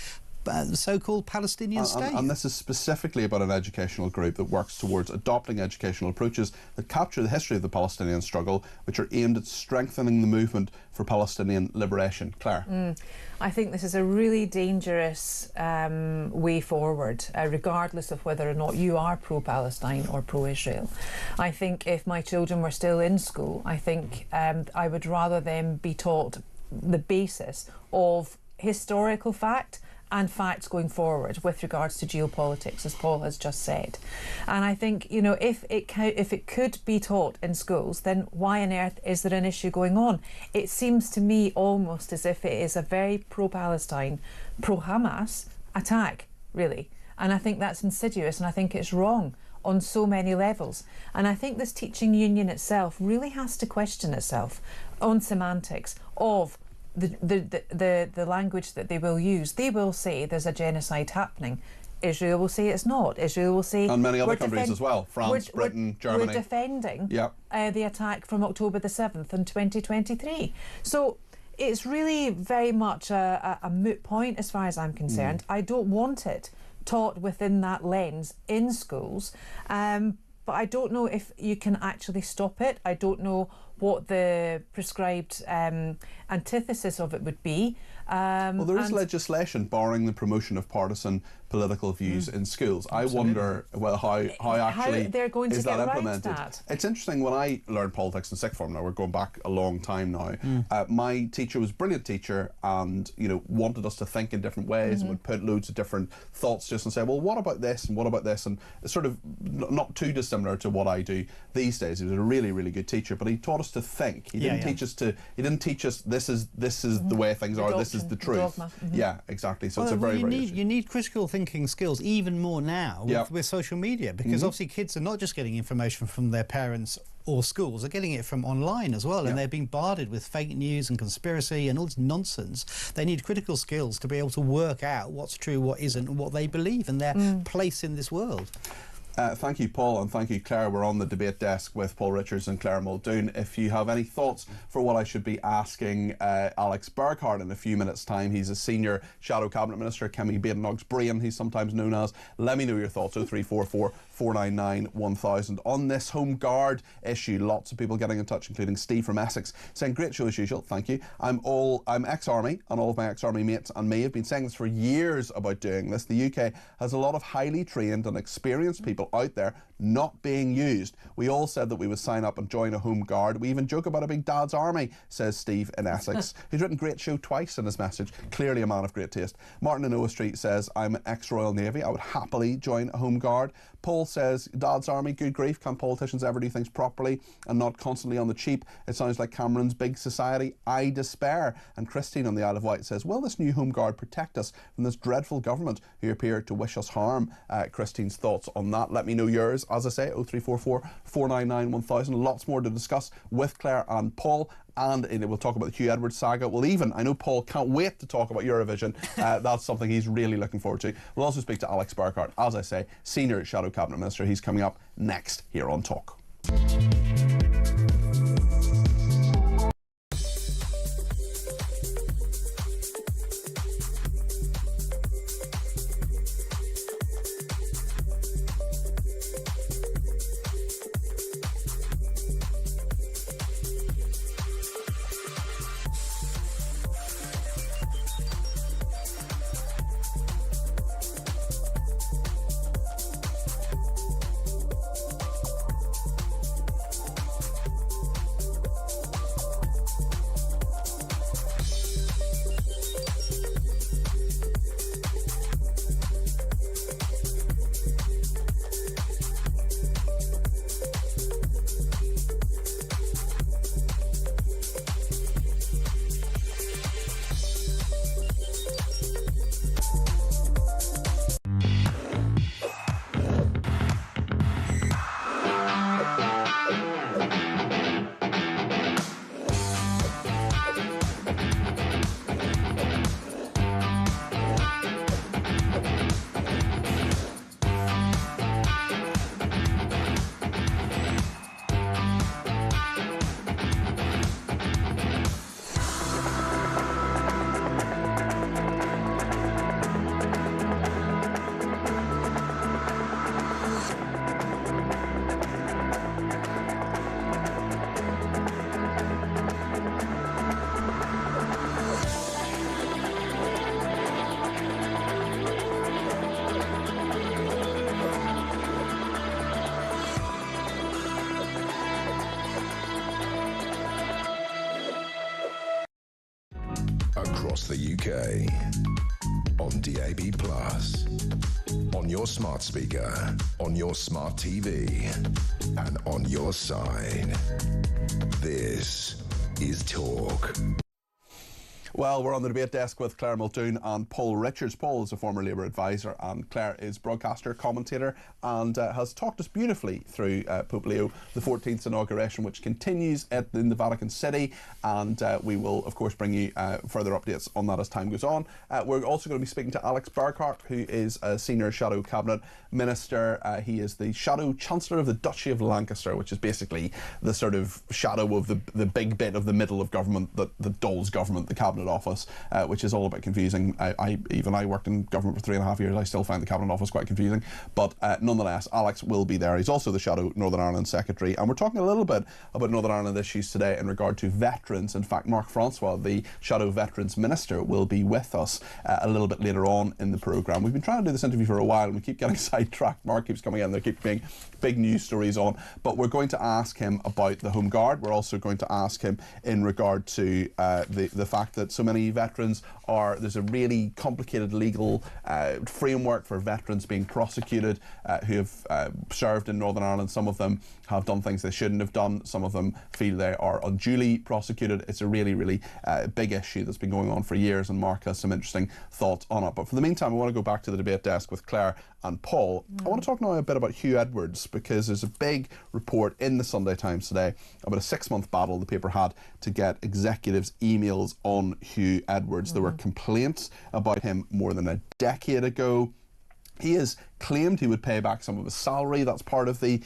so-called Palestinian state. And this is specifically about an educational group that works towards adopting educational approaches that capture the history of the Palestinian struggle, which are aimed at strengthening the movement for Palestinian liberation. Claire? I think this is a really dangerous way forward, regardless of whether or not you are pro-Palestine or pro-Israel. I think if my children were still in school, I think I would rather them be taught the basis of historical fact and facts going forward with regards to geopolitics, as Paul has just said. And I think, you know, if it could be taught in schools, then why on earth is there an issue going on? It seems to me almost as if it is a very pro-Palestine, pro-Hamas attack, really. And I think that's insidious, and I think it's wrong on so many levels. And I think this teaching union itself really has to question itself on semantics of the language that they will use. They will say there's a genocide happening. Israel will say it's not. Israel will say... And many other countries as well. France, Britain, Germany. We're defending the attack from October the 7th in 2023. So it's really very much a moot point as far as I'm concerned. I don't want it taught within that lens in schools. But I don't know if you can actually stop it. I don't know what the prescribed antithesis of it would be. Well, there is legislation barring the promotion of partisan political views in schools. I wonder how actually they're going is to that get implemented. around that. It's interesting, when I learned politics in sixth form, now we're going back a long time now, my teacher was a brilliant teacher and, you know, wanted us to think in different ways and would put loads of different thoughts just and say, well, what about this and what about this? And it's sort of not too dissimilar to what I do these days. He was a really, really good teacher, but he taught us to think. He didn't teach us this is the way things are, this is the truth. Yeah, exactly. So it's a very, you need critical thinking skills even more now with social media, because obviously kids are not just getting information from their parents or schools, they're getting it from online as well, and they're being bombarded with fake news and conspiracy and all this nonsense. They need critical skills to be able to work out what's true, what isn't, and what they believe and their place in this world. Thank you, Paul, and thank you, Claire. We're on the debate desk with Paul Richards and Claire Muldoon. If you have any thoughts for what I should be asking Alex Burkhardt in a few minutes' time, he's a senior shadow cabinet minister, Kemi Badenoch's brain, he's sometimes known as. Let me know your thoughts. 0344 499 1000 on this Home Guard issue. Lots of people getting in touch, including Steve from Essex, saying great show as usual. Thank you. I'm ex-army, and all of my ex-army mates and me have been saying this for years about doing this. The UK has a lot of highly trained and experienced people out there not being used. We all said that we would sign up and join a Home Guard. We even joke about a big dad's army, says Steve in Essex, who's written great show twice in his message. Clearly a man of great taste. Martin in Oa Street says, I'm ex-Royal Navy. I would happily join a Home Guard. Paul says, dad's army, good grief. Can politicians ever do things properly and not constantly on the cheap? It sounds like Cameron's big society. I despair. And Christine on the Isle of Wight says, will this new Home Guard protect us from this dreadful government who appear to wish us harm? Christine's thoughts on that. Let me know yours. As I say, 0344 499 1000. Lots more to discuss with Claire and Paul. And we'll talk about the Hugh Edwards saga. Well, even, I know Paul can't wait to talk about Eurovision. That's something he's really looking forward to. We'll also speak to Alex Burkhardt, as I say, Senior Shadow Cabinet Minister. He's coming up next here on Talk. across the UK. On DAB+, on your smart speaker, on your smart TV, and on your side. This is Talk. Well, we're on the debate desk with Claire Muldoon and Paul Richards. Paul is a former Labour advisor and Claire is broadcaster, commentator, and has talked us beautifully through Pope Leo XIV's inauguration, which continues in the Vatican City, and we will, of course, bring you further updates on that as time goes on. We're also going to be speaking to Alex Burkhart, who is a senior Shadow Cabinet Minister. He is the Shadow Chancellor of the Duchy of Lancaster, which is basically the sort of shadow of the big bit of the middle of government that dulls government, the Cabinet Office, which is all a bit confusing. Even I worked in government for 3.5 years. I still find the Cabinet Office quite confusing, but nonetheless, Alex will be there. He's also the Shadow Northern Ireland Secretary, and we're talking a little bit about Northern Ireland issues today in regard to veterans. In fact, Mark Francois, the Shadow Veterans Minister, will be with us a little bit later on in the programme. We've been trying to do this interview for a while and we keep getting sidetracked. Mark keeps coming in, there keep being big news stories on, but we're going to ask him about the Home Guard. We're also going to ask him in regard to the fact that so many veterans there's a really complicated legal framework for veterans being prosecuted who have served in Northern Ireland. Some of them have done things they shouldn't have done. Some of them feel they are unduly prosecuted. It's a really, really big issue that's been going on for years, and Mark has some interesting thoughts on it. But for the meantime, I want to go back to the debate desk with Claire and Paul. I want to talk now a bit about Hugh Edwards, because there's a big report in the Sunday Times today about a 6-month battle the paper had to get executives' emails on Hugh Edwards. There were complaints about him more than a decade ago. He has claimed he would pay back some of his salary. That's part of the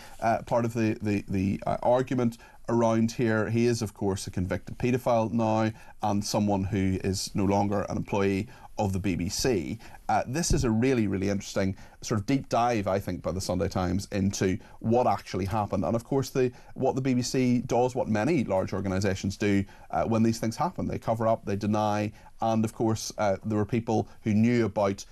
argument around here. He is, of course, a convicted paedophile now and someone who is no longer an employee of the BBC. This is a really, really interesting sort of deep dive, I think, by the Sunday Times into what actually happened. And of course, what the BBC does, what many large organisations do when these things happen. They cover up, they deny, and of course, there were people who knew about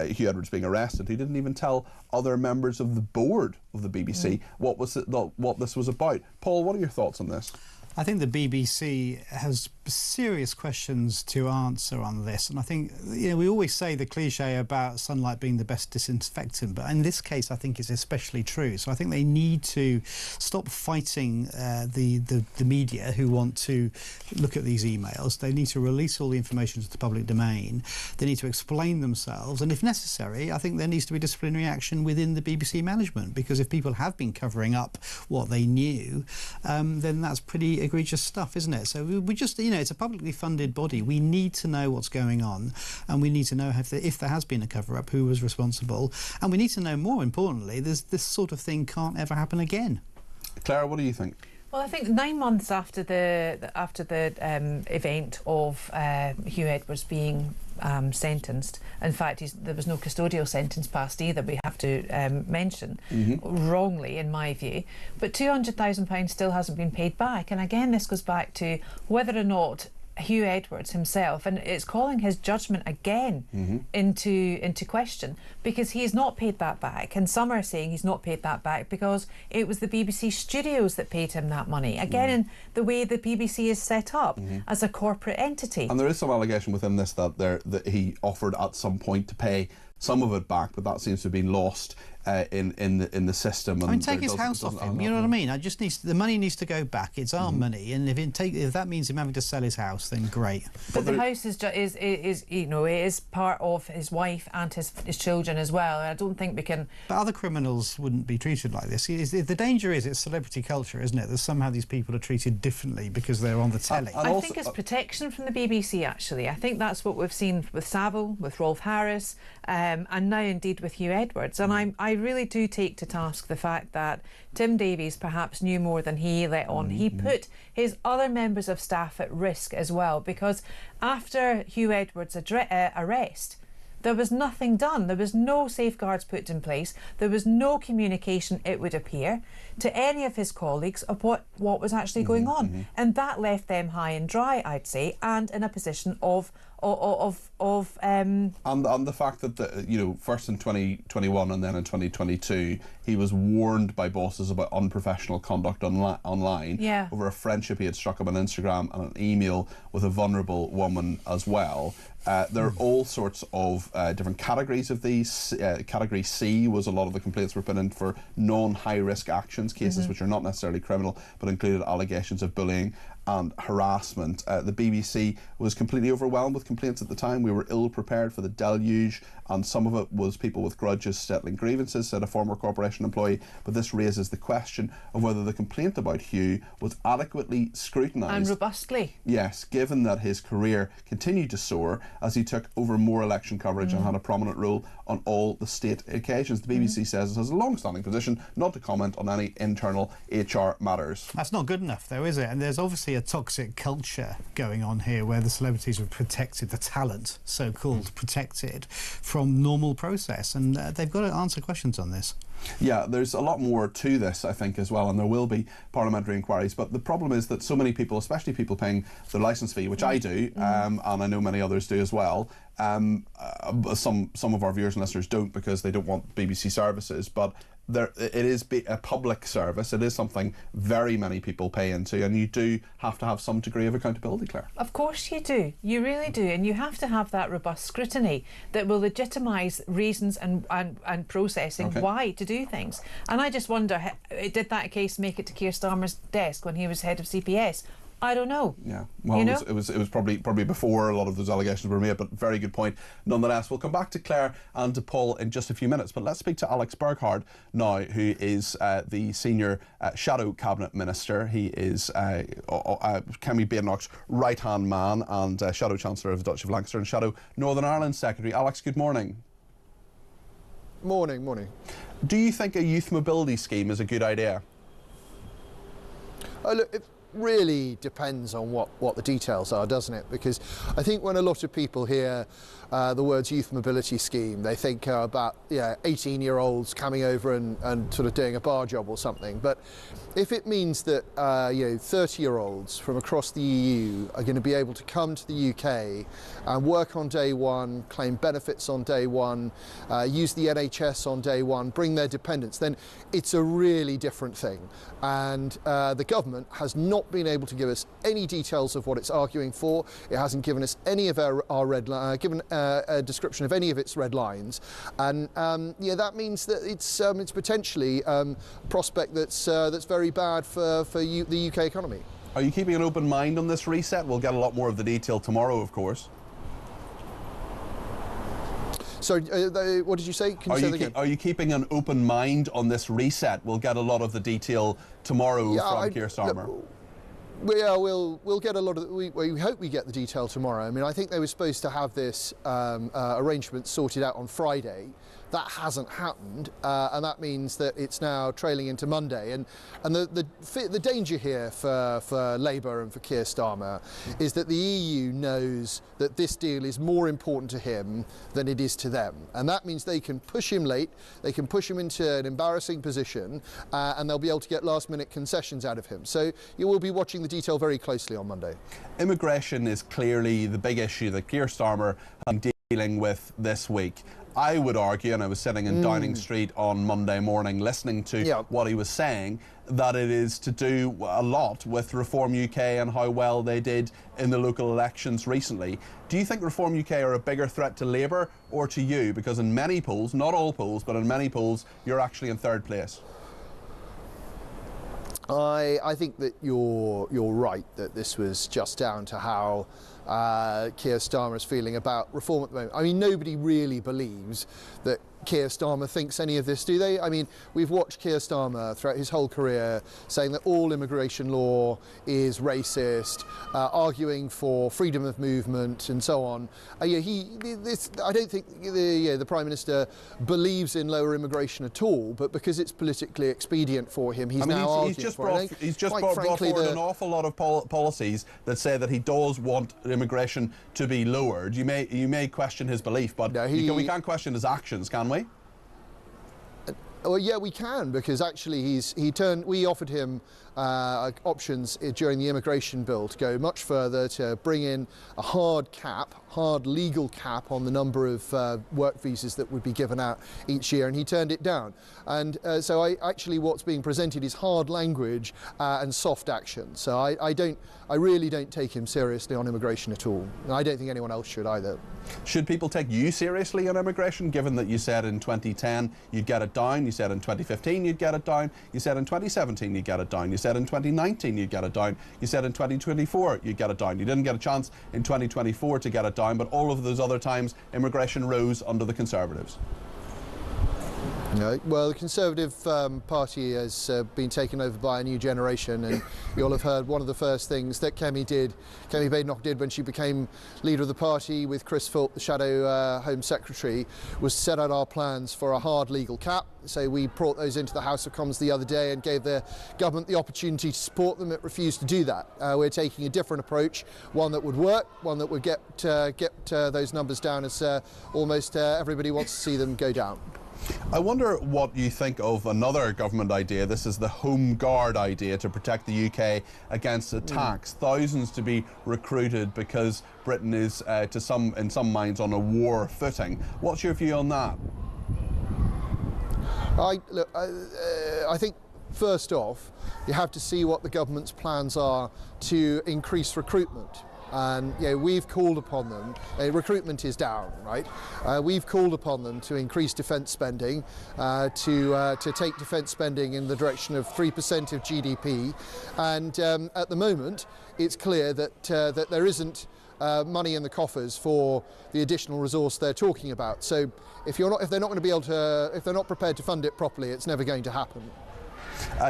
Hugh Edwards being arrested who didn't even tell other members of the board of the BBC what this was about. Paul, what are your thoughts on this? I think the BBC has serious questions to answer on this, and I think, you know, we always say the cliche about sunlight being the best disinfectant, but in this case I think it's especially true. So I think they need to stop fighting the media who want to look at these emails. They need to release all the information to the public domain. They need to explain themselves, and if necessary, I think there needs to be disciplinary action within the BBC management, because if people have been covering up what they knew, then that's pretty egregious stuff, isn't it? So we just, you know, it's a publicly funded body. We need to know what's going on, and we need to know if there has been a cover-up, who was responsible, and we need to know, more importantly, this sort of thing can't ever happen again. Claire, what do you think? Well, I think 9 months after the event of Hugh Edwards being sentenced, in fact, there was no custodial sentence passed either, we have to mention, wrongly in my view, but £200,000 still hasn't been paid back. And again, this goes back to whether or not Hugh Edwards himself, and it's calling his judgment again into question, because he's not paid that back, and some are saying he's not paid that back because it was the BBC studios that paid him that money, again in the way the BBC is set up as a corporate entity. And there is some allegation within this that he offered at some point to pay some of it back, but that seems to have been lost in the system. And I mean, take his house off him. You know what I mean? The money needs to go back. It's our money, and if that means him having to sell his house, then great. But the house is you know, it is part of his wife and his children as well. And I don't think we can. But other criminals wouldn't be treated like this. The danger is it's celebrity culture, isn't it? That somehow these people are treated differently because they're on the telly. I think it's protection from the BBC. Actually, I think that's what we've seen with Savile, with Rolf Harris, and now indeed with Hugh Edwards. And I really do take to task the fact that Tim Davies perhaps knew more than he let on. He put his other members of staff at risk as well, because after Hugh Edwards' arrest, there was nothing done. There was no safeguards put in place. There was no communication, it would appear, to any of his colleagues of what was actually going on. And that left them high and dry, I'd say, and in a position of And the fact that, you know, first in 2021 and then in 2022, he was warned by bosses about unprofessional conduct online over a friendship he had struck up on Instagram and an email with a vulnerable woman as well. There are all sorts of different categories of these. Category C was a lot of the complaints were put in for non-high-risk actions, cases which are not necessarily criminal, but included allegations of bullying and harassment. The BBC was completely overwhelmed with complaints at the time. We were ill prepared for the deluge, and some of it was people with grudges settling grievances, said a former corporation employee. But this raises the question of whether the complaint about Hugh was adequately scrutinised. And robustly. Yes, given that his career continued to soar as he took over more election coverage and had a prominent role on all the state occasions. The BBC says it has a long-standing position not to comment on any internal HR matters. That's not good enough, though, is it? And there's obviously a toxic culture going on here where the celebrities are protected, the talent, so-called, protected from normal process. And they've got to answer questions on this. Yeah, there's a lot more to this, I think, as well, and there will be parliamentary inquiries. But the problem is that so many people, especially people paying their licence fee, which I do, and I know many others do as well, some of our viewers and listeners don't because they don't want BBC services, but it is a public service. It is something very many people pay into, and you do have to have some degree of accountability, Claire. Of course you do. You really do. And you have to have that robust scrutiny that will legitimise reasons and processing why to do things. And I just wonder, did that case make it to Keir Starmer's desk when he was head of CPS? I don't know. Yeah, well, you know? it was probably before a lot of those allegations were made, but very good point. Nonetheless, we'll come back to Claire and to Paul in just a few minutes, but let's speak to Alex Burghard now, who is the senior shadow cabinet minister. He is Kemi Badenoch's right-hand man and shadow chancellor of the Duchy of Lancaster and shadow Northern Ireland secretary. Alex, good morning. Morning. Do you think a youth mobility scheme is a good idea? Look, it really depends on what the details are, doesn't it? Because I think when a lot of people hear the words youth mobility scheme, they think about 18-year-olds coming over and sort of doing a bar job or something. But if it means that 30-year-olds from across the EU are going to be able to come to the UK and work on day one, claim benefits on day one, use the NHS on day one, bring their dependents, then it's a really different thing. And the government has not been able to give us any details of what it's arguing for. It hasn't given us any of our red given a description of any of its red lines, and that means that it's potentially a prospect that's very bad for the UK economy. Are you keeping an open mind on this reset? We'll get a lot more of the detail tomorrow, of course. So, what did you say? Can you say that again? Are you keeping an open mind on this reset? We'll get a lot of the detail tomorrow from Keir Starmer. We'll get a lot of. We hope we get the detail tomorrow. I mean, I think they were supposed to have this arrangement sorted out on Friday. That hasn't happened, and that means that it's now trailing into Monday. And the danger here for Labour and for Keir Starmer is that the EU knows that this deal is more important to him than it is to them, and that means they can push him late, they can push him into an embarrassing position, and they'll be able to get last-minute concessions out of him. So you will be watching the detail very closely on Monday. Immigration is clearly the big issue that Keir Starmer has been dealing with this week. I would argue, and I was sitting in Downing Street on Monday morning listening to what he was saying, that it is to do a lot with Reform UK and how well they did in the local elections recently. Do you think Reform UK are a bigger threat to Labour or to you? Because in many polls, not all polls, but in many polls, you're actually in third place. I think that you're right, that this was just down to how Keir Starmer is feeling about reform at the moment. I mean, nobody really believes that Keir Starmer thinks any of this, do they? I mean, we've watched Keir Starmer throughout his whole career saying that all immigration law is racist, arguing for freedom of movement and so on. I don't think the Prime Minister believes in lower immigration at all, but because it's politically expedient for him, he's arguing for it. He's just brought forward an awful lot of policies that say that he does want immigration to be lowered. You may question his belief, but we can't question his actions, can we? Well, yeah, we can, because actually we offered him options during the immigration bill to go much further, to bring in a hard legal cap on the number of work visas that would be given out each year, and he turned it down. And so what's being presented is hard language and soft action. So I really don't take him seriously on immigration at all. And I don't think anyone else should either. Should people take you seriously on immigration, given that you said in 2010 you'd get it down, you said in 2015 you'd get it down, you said in 2017 you'd get it down, you said in 2019 you'd get it down, you said in 2024 you'd get it down. You didn't get a chance in 2024 to get it down, but all of those other times immigration rose under the Conservatives. No. Well, the Conservative Party has been taken over by a new generation, and you'll have heard one of the first things that Kemi Badenoch did when she became leader of the party with Chris Fulp, the Shadow Home Secretary, was set out our plans for a hard legal cap. So we brought those into the House of Commons the other day and gave the government the opportunity to support them. It refused to do that. We're taking a different approach, one that would work, one that would get those numbers down, as almost everybody wants to see them go down. I wonder what you think of another government idea. This is the Home Guard idea to protect the UK against attacks. Thousands to be recruited because Britain is, in some minds, on a war footing. What's your view on that? I think, first off, you have to see what the government's plans are to increase recruitment. And we've called upon them, recruitment is down, right? We've called upon them to increase defence spending, to take defence spending in the direction of 3% of GDP. And at the moment, it's clear that there isn't money in the coffers for the additional resource they're talking about. So if they're not going to be able to, if they're not prepared to fund it properly, it's never going to happen.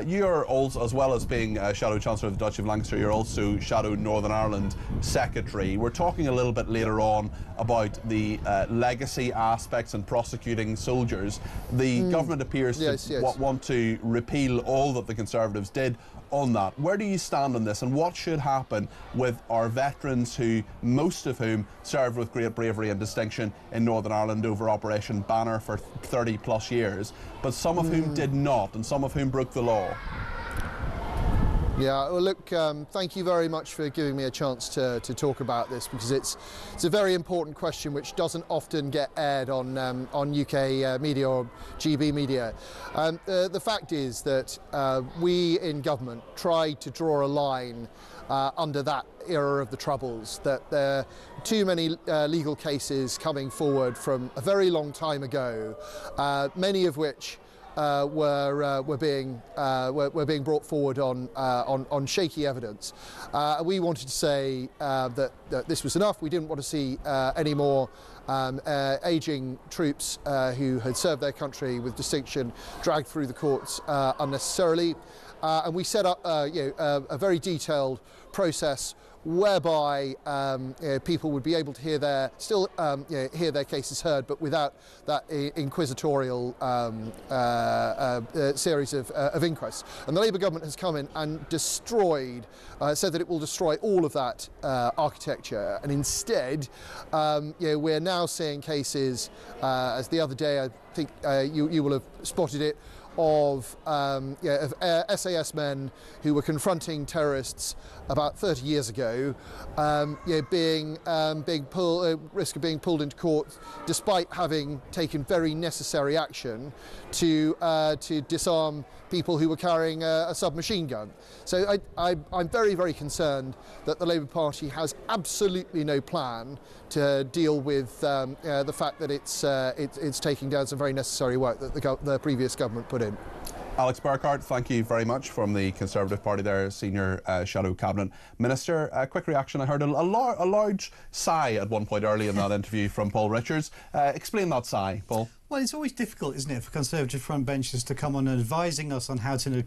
You are also, as well as being Shadow Chancellor of the Duchy of Lancaster, you're also Shadow Northern Ireland Secretary. We're talking a little bit later on about the legacy aspects and prosecuting soldiers. The government appears to want to repeal all that the Conservatives did on that. Where do you stand on this, and what should happen with our veterans, who, most of whom served with great bravery and distinction in Northern Ireland over Operation Banner for 30 plus years, but some of whom did not, and some of whom broke the law? Yeah, well, look, thank you very much for giving me a chance to talk about this, because it's a very important question which doesn't often get aired on UK media or GB media. The fact is that we in government tried to draw a line under that era of the Troubles, that there are too many legal cases coming forward from a very long time ago, many of which were being brought forward on shaky evidence. We wanted to say that this was enough. We didn't want to see any more ageing troops who had served their country with distinction dragged through the courts unnecessarily. And we set up a very detailed process whereby people would be able to hear their cases heard, but without that inquisitorial series of inquests. And the Labour government has come in and said that it will destroy all of that architecture, and instead we're now seeing cases, as the other day I think you will have spotted it, of SAS men who were confronting terrorists about 30 years ago, risk of being pulled into court despite having taken very necessary action to disarm people who were carrying a submachine gun. So I'm very, very concerned that the Labour Party has absolutely no plan to deal with the fact that it's taking down some very necessary work that the previous government put in. Alex Burkhardt, thank you very much, from the Conservative Party there, Senior Shadow Cabinet Minister. A quick reaction. I heard a large sigh at one point early in that interview from Paul Richards. Explain that sigh, Paul. Well, it's always difficult, isn't it, for Conservative frontbenchers to come on advising us on how to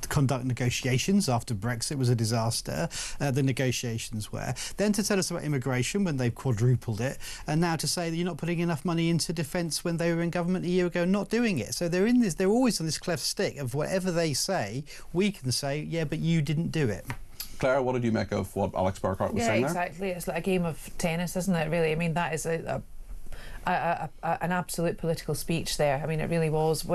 conduct negotiations after Brexit was a disaster, the negotiations were. Then to tell us about immigration when they've quadrupled it, and now to say that you're not putting enough money into defence when they were in government a year ago, not doing it. So they're always on this cleft stick of whatever they say, we can say, yeah, but you didn't do it. Claire, what did you make of what Alex Burkhardt was saying there? Yeah, exactly. It's like a game of tennis, isn't it, really? I mean, that is a an absolute political speech there. I mean, it really was.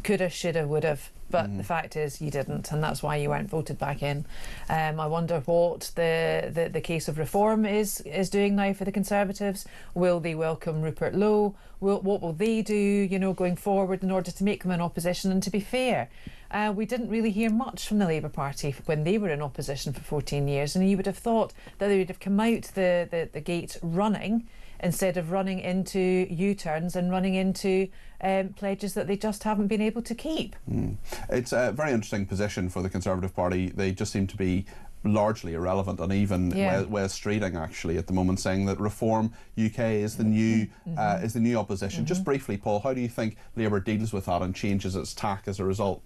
Coulda, shoulda, woulda. But the fact is, you didn't, and that's why you weren't voted back in. I wonder what the case of reform is doing now for the Conservatives. Will they welcome Rupert Lowe? What will they do, you know, going forward in order to make them in opposition? And to be fair, we didn't really hear much from the Labour Party when they were in opposition for 14 years, and you would have thought that they would have come out the gate running, instead of running into U-turns and running into pledges that they just haven't been able to keep. It's a very interesting position for the Conservative Party. They just seem to be largely irrelevant, and even Wes Streeting actually at the moment saying that Reform UK is the new opposition. Just briefly, Paul, how do you think Labour deals with that and changes its tack as a result?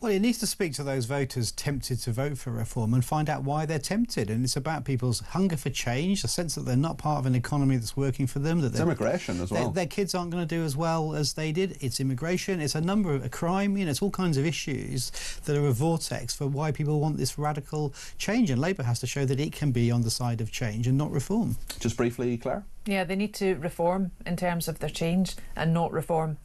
Well, it needs to speak to those voters tempted to vote for reform and find out why they're tempted. And it's about people's hunger for change, a sense that they're not part of an economy that's working for them. That it's immigration as well. Their kids aren't going to do as well as they did. It's immigration. It's a number of crime. You know, it's all kinds of issues that are a vortex for why people want this radical change. And Labour has to show that it can be on the side of change and not reform. Just briefly, Claire? Yeah, they need to reform in terms of their change and not reform.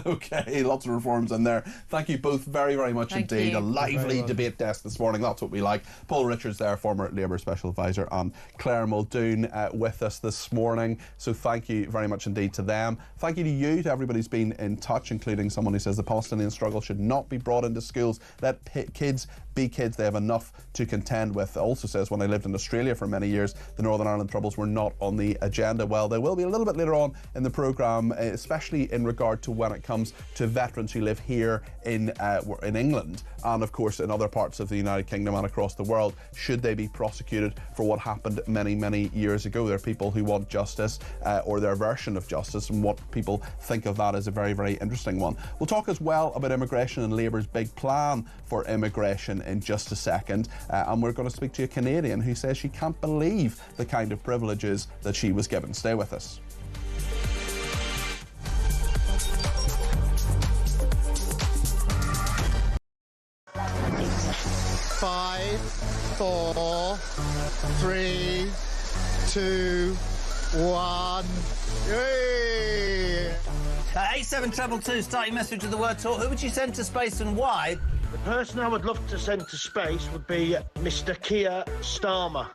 OK, lots of reforms in there. Thank you both very, very much indeed. A lively debate desk this morning. That's what we like. Paul Richards there, former Labour Special Advisor, and Claire Muldoon with us this morning. So thank you very much indeed to them. Thank you to you, to everybody who's been in touch, including someone who says the Palestinian struggle should not be brought into schools. Let kids be kids. They have enough to contend with. Also says, when I lived in Australia for many years, the Northern Ireland Troubles were not on the agenda. Well, they will be a little bit later on in the programme, especially in regard to when it comes to veterans who live here in England and, of course, in other parts of the United Kingdom and across the world. Should they be prosecuted for what happened many, many years ago? There are people who want justice or their version of justice, and what people think of that is a very, very interesting one. We'll talk as well about immigration and Labour's big plan for immigration in just a second, and we're going to speak to a Canadian who says she can't believe the kind of privileges that she was given. Stay with us. Five, 4, 3, 2, 1. Yay! 87222, starting message with the word talk. Who would you send to space and why? The person I would love to send to space would be Mr. Keir Starmer.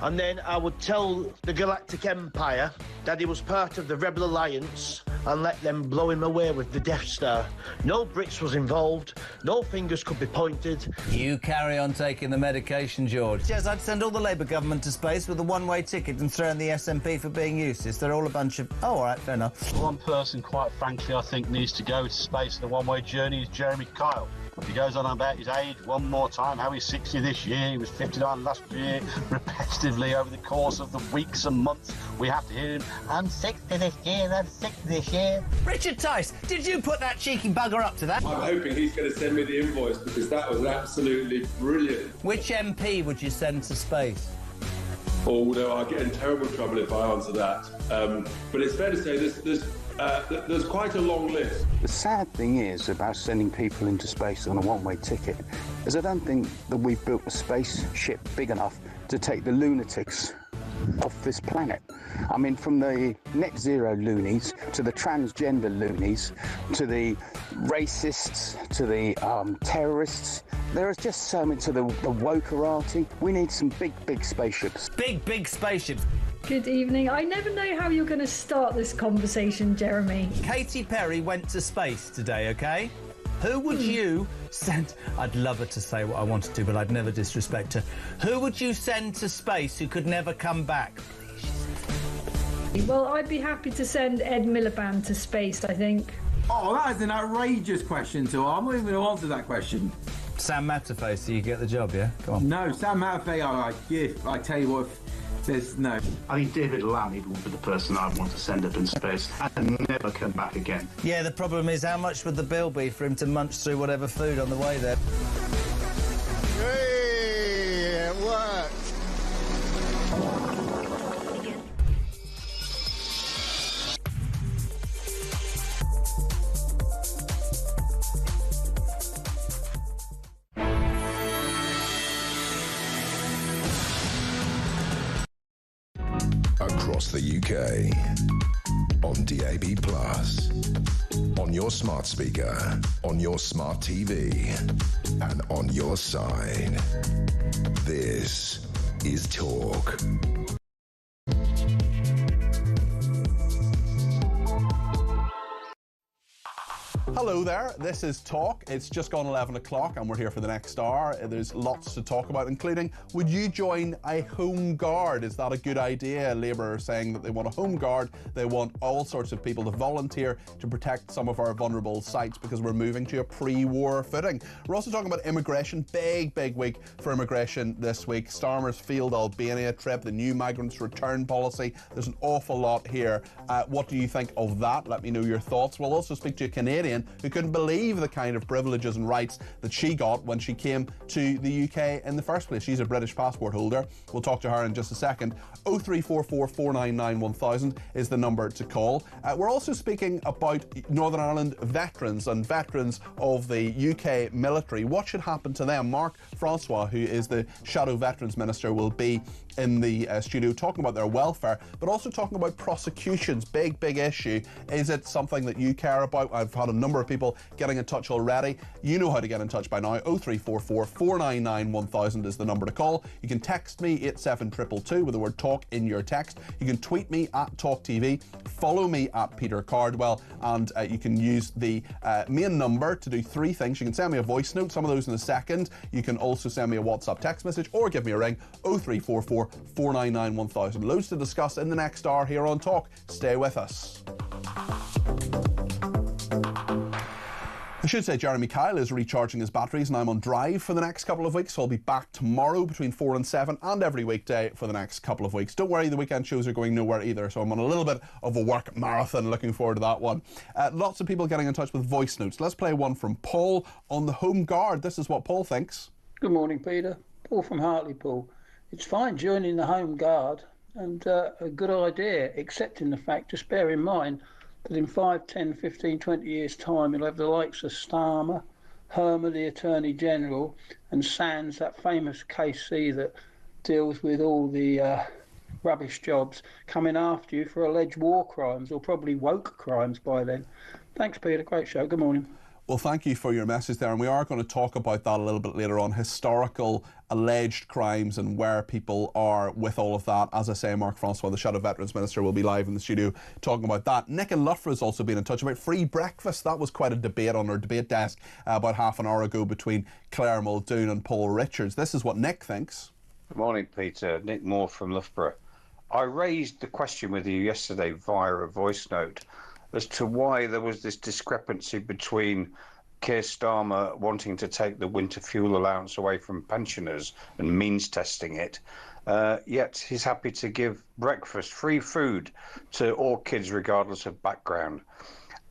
And then I would tell the Galactic Empire that he was part of the Rebel Alliance and let them blow him away with the Death Star. No Brits was involved, no fingers could be pointed. You carry on taking the medication, George. Yes, I'd send all the Labour government to space with a one-way ticket and throw in the SNP for being useless. They're all a bunch of... Oh, all right, fair enough. One person, quite frankly, I think needs to go to space in a one-way journey is Jeremy Kyle. He goes on about his age one more time, how he's 60 this year, he was 59 last year, repetitively over the course of the weeks and months. We have to hear him, I'm 60 this year, I'm 60 this year. Richard Tice, did you put that cheeky bugger up to that? I'm hoping he's going to send me the invoice, because that was absolutely brilliant. Which MP would you send to space? Although I'll get in terrible trouble if I answer that. But it's fair to say there's quite a long list. The sad thing is about sending people into space on a one-way ticket is I don't think that we've built a spaceship big enough to take the lunatics off this planet. I mean, from the net zero loonies to the transgender loonies to the racists to the terrorists, there is just so many to the wokerati. We need some big spaceships. Big spaceships. Good evening. I never know how you're going to start this conversation, Jeremy. Katy Perry went to space today, OK? Who would you send... I'd love her to say what I wanted to, but I'd never disrespect her. Who would you send to space who could never come back? Well, I'd be happy to send Ed Miliband to space, I think. Oh, that is an outrageous question, so I'm not even going to answer that question. Sam Matterface, so you get the job, yeah? Go on. No, Sam Matterface, I tell you what... There's no. I think David Lammy would be the person I'd want to send up in space and never come back again. Yeah, the problem is how much would the bill be for him to munch through whatever food on the way there? Hey, it worked. Across the UK, on DAB+, on your smart speaker, on your smart TV, and on your side. This is Talk. Hello there, this is Talk. It's just gone 11 o'clock and we're here for the next hour. There's lots to talk about, including, would you join a home guard? Is that a good idea? Labour are saying that they want a home guard. They want all sorts of people to volunteer to protect some of our vulnerable sites because we're moving to a pre-war footing. We're also talking about immigration. Big week for immigration this week. Starmer's field Albania trip, the new migrants return policy. There's an awful lot here. What do you think of that? Let me know your thoughts. We'll also speak to a Canadian who couldn't believe the kind of privileges and rights that she got when she came to the UK in the first place. She's a British passport holder. We'll talk to her in just a second. 0344 499 1000 is the number to call. We're also speaking about Northern Ireland veterans and veterans of the UK military. What should happen to them? Mark Francois, who is the Shadow Veterans Minister, will be in the studio talking about their welfare, but also talking about prosecutions. Big issue. Is it something that you care about? I've had a number of people getting in touch already. You know how to get in touch by now. 0344 499 1000 is the number to call. You can text me 87222 with the word talk in your text. You can tweet me at talkTV, follow me at Peter Cardwell, and you can use the main number to do three things. You can send me a voice note, some of those in a second. You can also send me a WhatsApp text message or give me a ring. 0344 499 1000. Loads to discuss in the next hour here on Talk. Stay with us. I should say Jeremy Kyle is recharging his batteries and I'm on drive for the next couple of weeks, so I'll be back tomorrow between 4 and 7 and every weekday for the next couple of weeks. Don't worry, the weekend shows are going nowhere either, so I'm on a little bit of a work marathon. Looking forward to that one. Lots of people getting in touch with voice notes. Let's play one from Paul on the Home Guard. This is what Paul thinks. Good morning, Peter. Paul from Hartlepool. It's fine joining the Home Guard and a good idea, excepting the fact, just bear in mind, that in 5, 10, 15, 20 years' time, you'll have the likes of Starmer, Hermer, the Attorney General, and Sands, that famous KC that deals with all the rubbish jobs, coming after you for alleged war crimes, or probably woke crimes by then. Thanks, Peter. Great show. Good morning. Well, thank you for your message there, and we are going to talk about that a little bit later on, historical alleged crimes and where people are with all of that. As I say, Mark Francois, the Shadow Veterans Minister, will be live in the studio talking about that. Nick in Loughborough has also been in touch about free breakfast. That was quite a debate on our debate desk about half an hour ago between Claire Muldoon and Paul Richards. This is what Nick thinks. Good morning, Peter. Nick Moore from Loughborough. I raised the question with you yesterday via a voice note as to why there was this discrepancy between Keir Starmer wanting to take the winter fuel allowance away from pensioners and means testing it, yet he's happy to give breakfast, free food, to all kids regardless of background.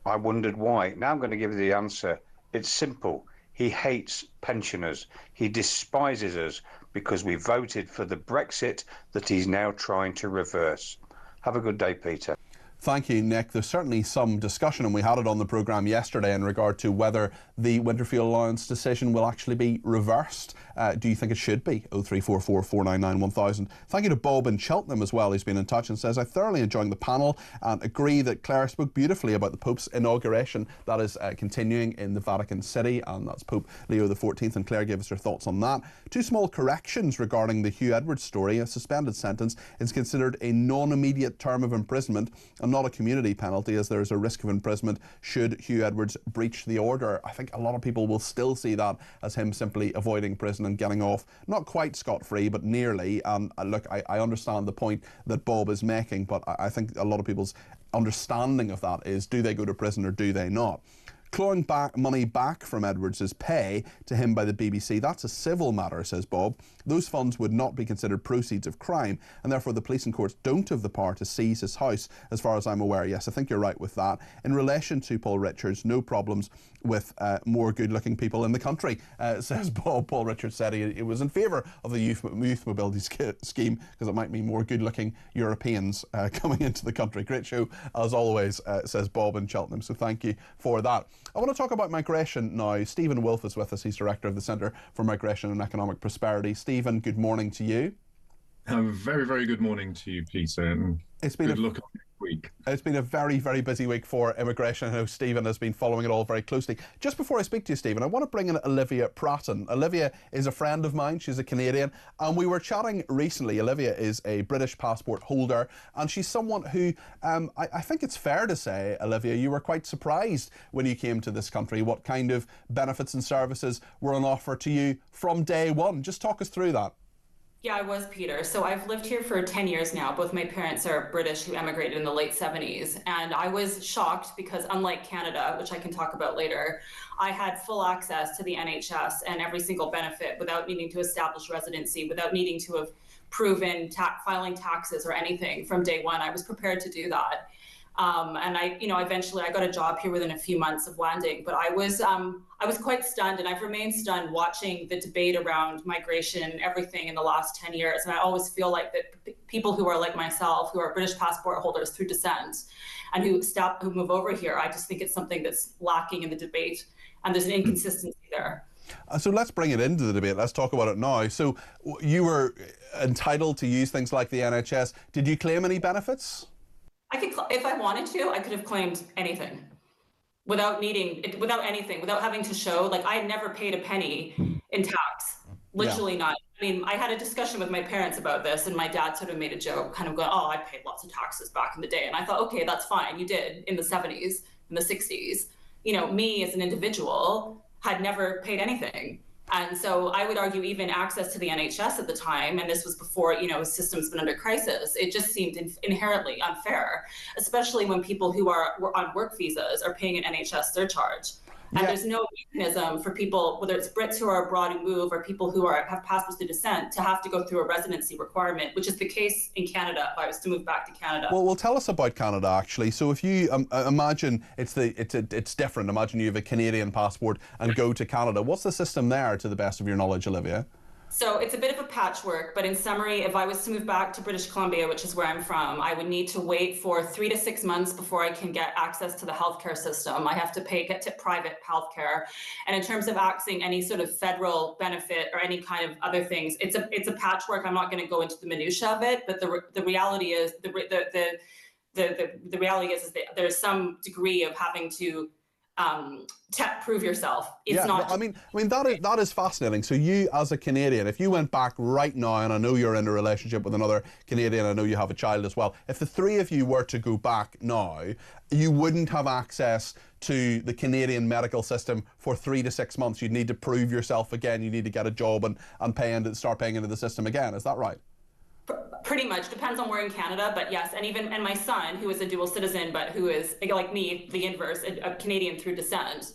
I wondered why. Now I'm going to give you the answer. It's simple. He hates pensioners. He despises us because we voted for the Brexit that he's now trying to reverse. Have a good day, Peter. Thank you, Nick. There's certainly some discussion, and we had it on the programme yesterday, in regard to whether the winter fuel allowance decision will actually be reversed. Do you think it should be? 0344 499 1000. Thank you to Bob in Cheltenham as well, who's been in touch and says, I thoroughly enjoying the panel and agree that Claire spoke beautifully about the Pope's inauguration. That is continuing in the Vatican City, and that's Pope Leo XIV, and Claire gave us her thoughts on that. Two small corrections regarding the Hugh Edwards story. A suspended sentence is considered a non-immediate term of imprisonment and not a community penalty, as there is a risk of imprisonment should Hugh Edwards breach the order. I think a lot of people will still see that as him simply avoiding prison and getting off, not quite scot-free, but nearly. Look, I understand the point that Bob is making, but I think a lot of people's understanding of that is, do they go to prison or do they not? Clawing money back from Edwards' pay to him by the BBC, that's a civil matter, says Bob. Those funds would not be considered proceeds of crime, and therefore the police and courts don't have the power to seize his house, as far as I'm aware. Yes, I think you're right with that. In relation to Paul Richards, no problems with more good-looking people in the country, says Bob. Paul Richards said he was in favour of the youth mobility scheme because it might mean more good-looking Europeans coming into the country. Great show, as always, says Bob in Cheltenham, so thank you for that. I want to talk about migration now. Stephen Wolfe is with us. He's Director of the Centre for Migration and Economic Prosperity. Stephen, good morning to you. Very, very good morning to you, Peter. And it's been good luck week. It's been a very, very busy week for immigration. I know Stephen has been following it all very closely. Just before I speak to you, Stephen, I want to bring in Olivia Pratton. Olivia is a friend of mine. She's a Canadian. And we were chatting recently. Olivia is a British passport holder. And she's someone who, I think it's fair to say, Olivia, you were quite surprised when you came to this country, what kind of benefits and services were on offer to you from day one. Just talk us through that. Yeah, I was, Peter. So I've lived here for 10 years now. Both my parents are British who emigrated in the late 70s. And I was shocked because unlike Canada, which I can talk about later, I had full access to the NHS and every single benefit without needing to establish residency, without needing to have proven filing taxes or anything from day one. I was prepared to do that. And eventually I got a job here within a few months of landing, but I was quite stunned, and I've remained stunned watching the debate around migration and everything in the last 10 years. And I always feel like that people who are like myself, who are British passport holders through descent and who move over here, I just think it's something that's lacking in the debate, and there's an inconsistency there. So let's bring it into the debate. Let's talk about it now. So you were entitled to use things like the NHS. Did you claim any benefits? If I wanted to, I could have claimed anything without having to show, like, I had never paid a penny in tax, literally not. I mean, I had a discussion with my parents about this, and my dad sort of made a joke, kind of going, oh, I paid lots of taxes back in the day. And I thought, okay, that's fine. You did in the 70s, in the 60s. Me as an individual had never paid anything. And so I would argue even access to the NHS at the time, and this was before, the system's been under crisis, it just seemed inherently unfair, especially when people who were on work visas are paying an NHS surcharge. And there's no mechanism for people, whether it's Brits who are abroad who move or people who have passports through descent, to have to go through a residency requirement, which is the case in Canada if I was to move back to Canada. Well, tell us about Canada, actually. So if you imagine it's different. Imagine you have a Canadian passport and go to Canada. What's the system there, to the best of your knowledge, Olivia? So it's a bit of a patchwork, but in summary, if I was to move back to British Columbia, which is where I'm from, I would need to wait for 3 to 6 months before I can get access to the healthcare system. I have to get to private healthcare. And in terms of accessing any sort of federal benefit or any kind of other things, it's a patchwork. I'm not going to go into the minutiae of it, but the reality is the reality is that there's some degree of having to prove yourself. It's not. I mean that is fascinating. So you, as a Canadian, if you went back right now, and I know you're in a relationship with another Canadian, I know you have a child as well. If the three of you were to go back now, you wouldn't have access to the Canadian medical system for 3 to 6 months. You'd need to prove yourself again. You need to get a job and start paying into the system again. Is that right? Pretty much. Depends on where in Canada, but yes. And my son, who is a dual citizen, but who is, like me, the inverse, a Canadian through descent,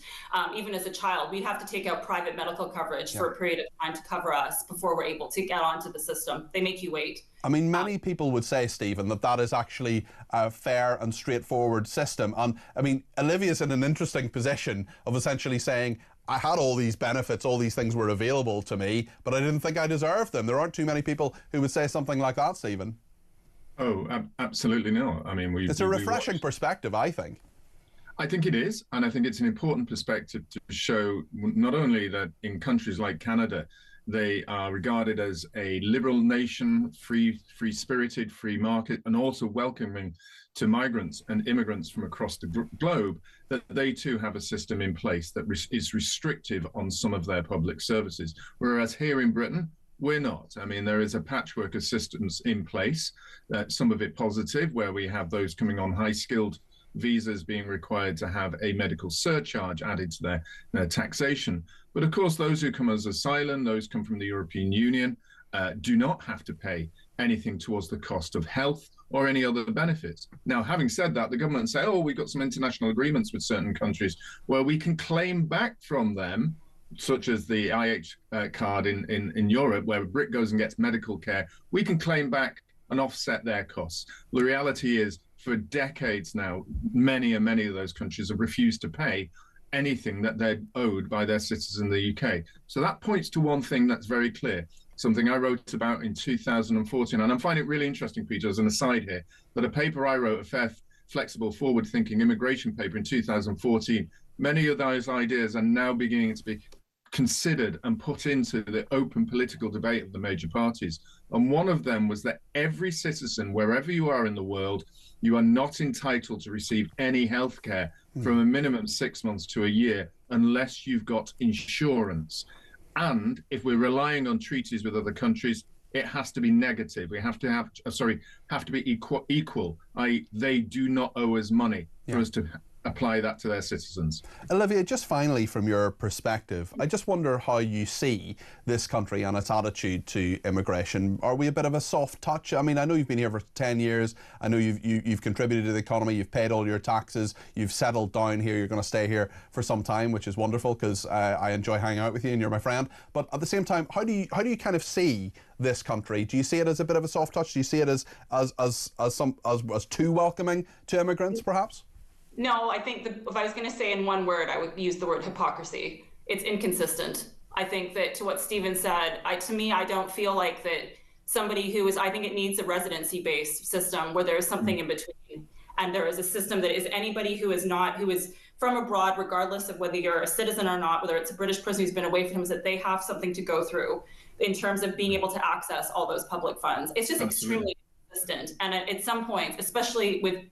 even as a child, we have to take out private medical coverage for a period of time to cover us before we're able to get onto the system. They make you wait. I mean, many people would say, Stephen, that is actually a fair and straightforward system. And I mean, Olivia's in an interesting position of essentially saying, I had all these benefits, all these things were available to me, but I didn't think I deserved them. There aren't too many people who would say something like that, Stephen. Oh, absolutely not. I mean, it's a refreshing perspective, I think. I think it is, and I think it's an important perspective to show not only that in countries like Canada, they are regarded as a liberal nation, free-spirited, free market, and also welcoming to migrants and immigrants from across the globe, that they too have a system in place that is restrictive on some of their public services. Whereas here in Britain, we're not. I mean, there is a patchwork of systems in place, some of it positive, where we have those coming on high-skilled visas being required to have a medical surcharge added to their taxation. But of course, those who come as asylum, those come from the European Union, do not have to pay anything towards the cost of health or any other benefits. Now, having said that, the government say, oh, we've got some international agreements with certain countries where we can claim back from them, such as the IH card in Europe, where a Brit goes and gets medical care, we can claim back and offset their costs. The reality is, for decades now, many of those countries have refused to pay anything that they're owed by their citizens in the UK. So that points to one thing that's very clear, something I wrote about in 2014. And I'm finding it really interesting, Peter, as an aside here, that a paper I wrote, a fair, flexible, forward-thinking immigration paper in 2014, many of those ideas are now beginning to be considered and put into the open political debate of the major parties. And one of them was that every citizen, wherever you are in the world, you are not entitled to receive any health care from a minimum 6 months to a year unless you've got insurance. And if we're relying on treaties with other countries, it has to be negative. We have to have to be equal, i.e. they do not owe us money for us to apply that to their citizens. Olivia, just finally from your perspective, I just wonder how you see this country and its attitude to immigration. Are we a bit of a soft touch? I mean, I know you've been here for 10 years. I know you've contributed to the economy, you've paid all your taxes, you've settled down here, you're going to stay here for some time, which is wonderful because I enjoy hanging out with you and you're my friend. But at the same time, how do you kind of see this country? Do you see it as a bit of a soft touch? Do you see it as too welcoming to immigrants, perhaps? No, I think if I was going to say in one word, I would use the word hypocrisy. It's inconsistent. I think that to what Stephen said, to me, I don't feel like that somebody I think it needs a residency-based system where there is something in between. And there is a system that is anybody who is from abroad, regardless of whether you're a citizen or not, whether it's a British person who's been away from him, is that they have something to go through in terms of being able to access all those public funds. It's just extremely inconsistent. And at some point, especially with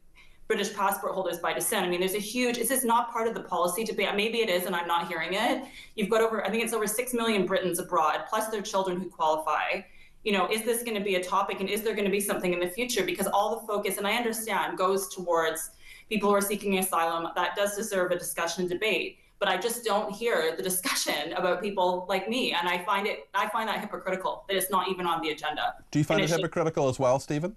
British passport holders by descent, I mean, this is not part of the policy debate. Maybe it is, and I'm not hearing it. You've got I think it's over 6 million Britons abroad, plus their children who qualify. You know, is this going to be a topic, and is there going to be something in the future? Because all the focus, and I understand, goes towards people who are seeking asylum. That does deserve a discussion and debate. But I just don't hear the discussion about people like me, and I find that hypocritical. That it's not even on the agenda. Do you find it hypocritical as well, Stephen?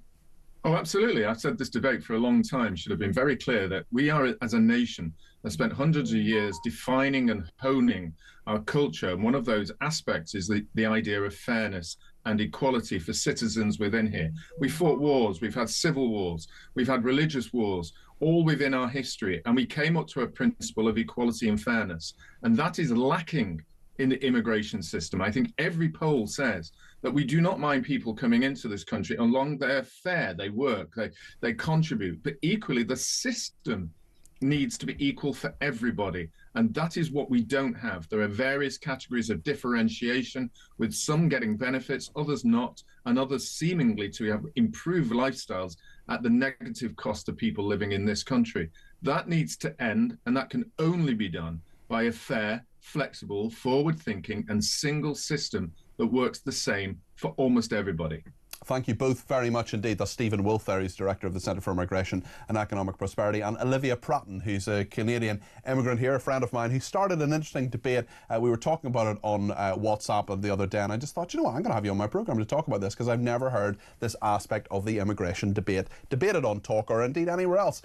Oh, absolutely. I've said this debate for a long time should have been very clear that we are, as a nation, have spent hundreds of years defining and honing our culture. And one of those aspects is the idea of fairness and equality for citizens within here. We fought wars, we've had civil wars, we've had religious wars, all within our history. And we came up to a principle of equality and fairness. And that is lacking in the immigration system. I think every poll says that we do not mind people coming into this country as long as they're fair, they work, they contribute. But equally, the system needs to be equal for everybody. And that is what we don't have. There are various categories of differentiation, with some getting benefits, others not, and others seemingly to have improved lifestyles at the negative cost of people living in this country. That needs to end, and that can only be done by a fair, flexible, forward-thinking and single system that works the same for almost everybody. Thank you both very much indeed. That's Stephen Wolfe there, who's Director of the Centre for Migration and Economic Prosperity, and Olivia Pratton, who's a Canadian immigrant here, a friend of mine, who started an interesting debate. We were talking about it on WhatsApp the other day, and I just thought, you know what, I'm going to have you on my programme to talk about this, because I've never heard this aspect of the immigration debate debated on Talk, or indeed anywhere else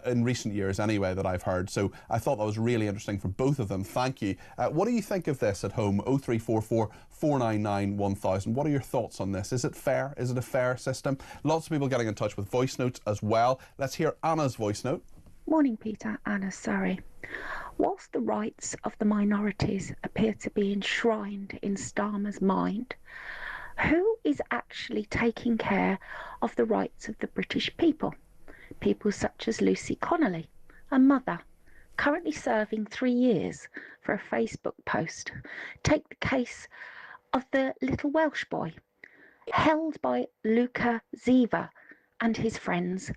in recent years anyway that I've heard. So I thought that was really interesting for both of them. Thank you. What do you think of this at home? 0344 499 1000. What are your thoughts on this? Is it fair? Is it a fair system? Lots of people getting in touch with voice notes as well. Let's hear Anna's voice note. Morning, Peter. Anna, sorry. Whilst the rights of the minorities appear to be enshrined in Starmer's mind, who is actually taking care of the rights of the British people? People such as Lucy Connolly, a mother, currently serving 3 years for a Facebook post. Take the case of the little Welsh boy held by Luca Ziva and his friends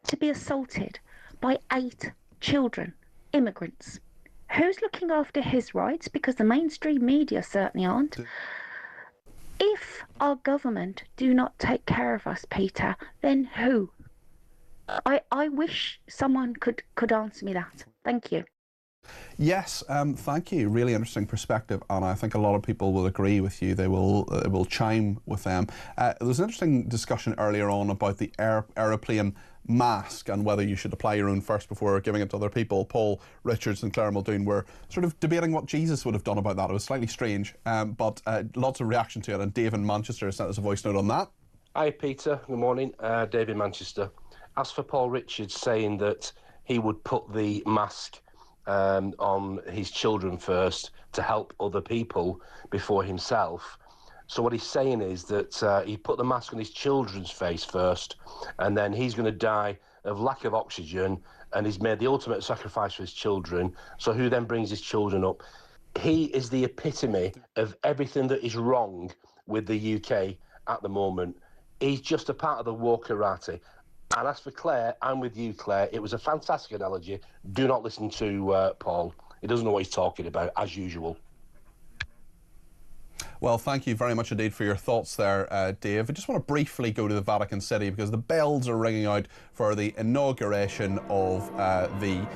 to be assaulted by 8 children, immigrants. Who's looking after his rights? Because the mainstream media certainly aren't. If our government do not take care of us, Peter, then who? I wish someone could answer me that. Thank you. Yes, thank you. Really interesting perspective, and I think a lot of people will agree with you. They will chime with them. There was an interesting discussion earlier on about the aeroplane mask and whether you should apply your own first before giving it to other people. Paul Richards and Claire Muldoon were sort of debating what Jesus would have done about that. It was slightly strange, but lots of reaction to it, and Dave in Manchester sent us a voice note on that. Hi Peter, good morning. Dave in Manchester. As for Paul Richards saying that he would put the mask on his children first to help other people before himself. So what he's saying is that he put the mask on his children's face first, and then he's going to die of lack of oxygen, and he's made the ultimate sacrifice for his children. So who then brings his children up? he is the epitome of everything that is wrong with the UK at the moment. He's just a part of the wokerati. And as for Claire, I'm with you, Claire. It was a fantastic analogy. Do not listen to Paul. He doesn't know what he's talking about, as usual. Well, thank you very much indeed for your thoughts there, Dave. I just want to briefly go to the Vatican City because the bells are ringing out for the inauguration of the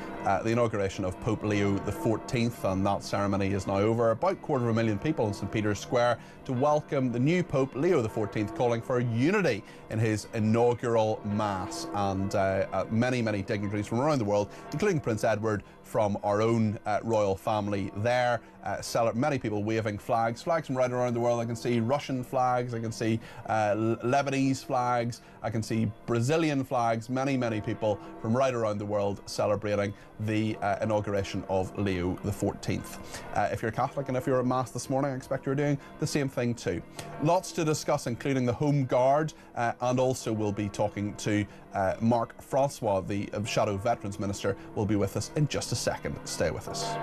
inauguration of Pope Leo XIV, and that ceremony is now over. About 250,000 people in St Peter's Square to welcome the new Pope Leo XIV, calling for unity in his inaugural mass, and many dignitaries from around the world, including Prince Edward from our own royal family there. Many people waving flags from right around the world. I can see Russian flags, I can see Lebanese flags, I can see Brazilian flags, many people from right around the world celebrating the inauguration of Leo XIV. If you're Catholic and if you're at Mass this morning, I expect you're doing the same thing too. Lots to discuss, including the Home Guard, and also we'll be talking to Marc Francois, the Shadow Veterans Minister, will be with us in just a second. Stay with us.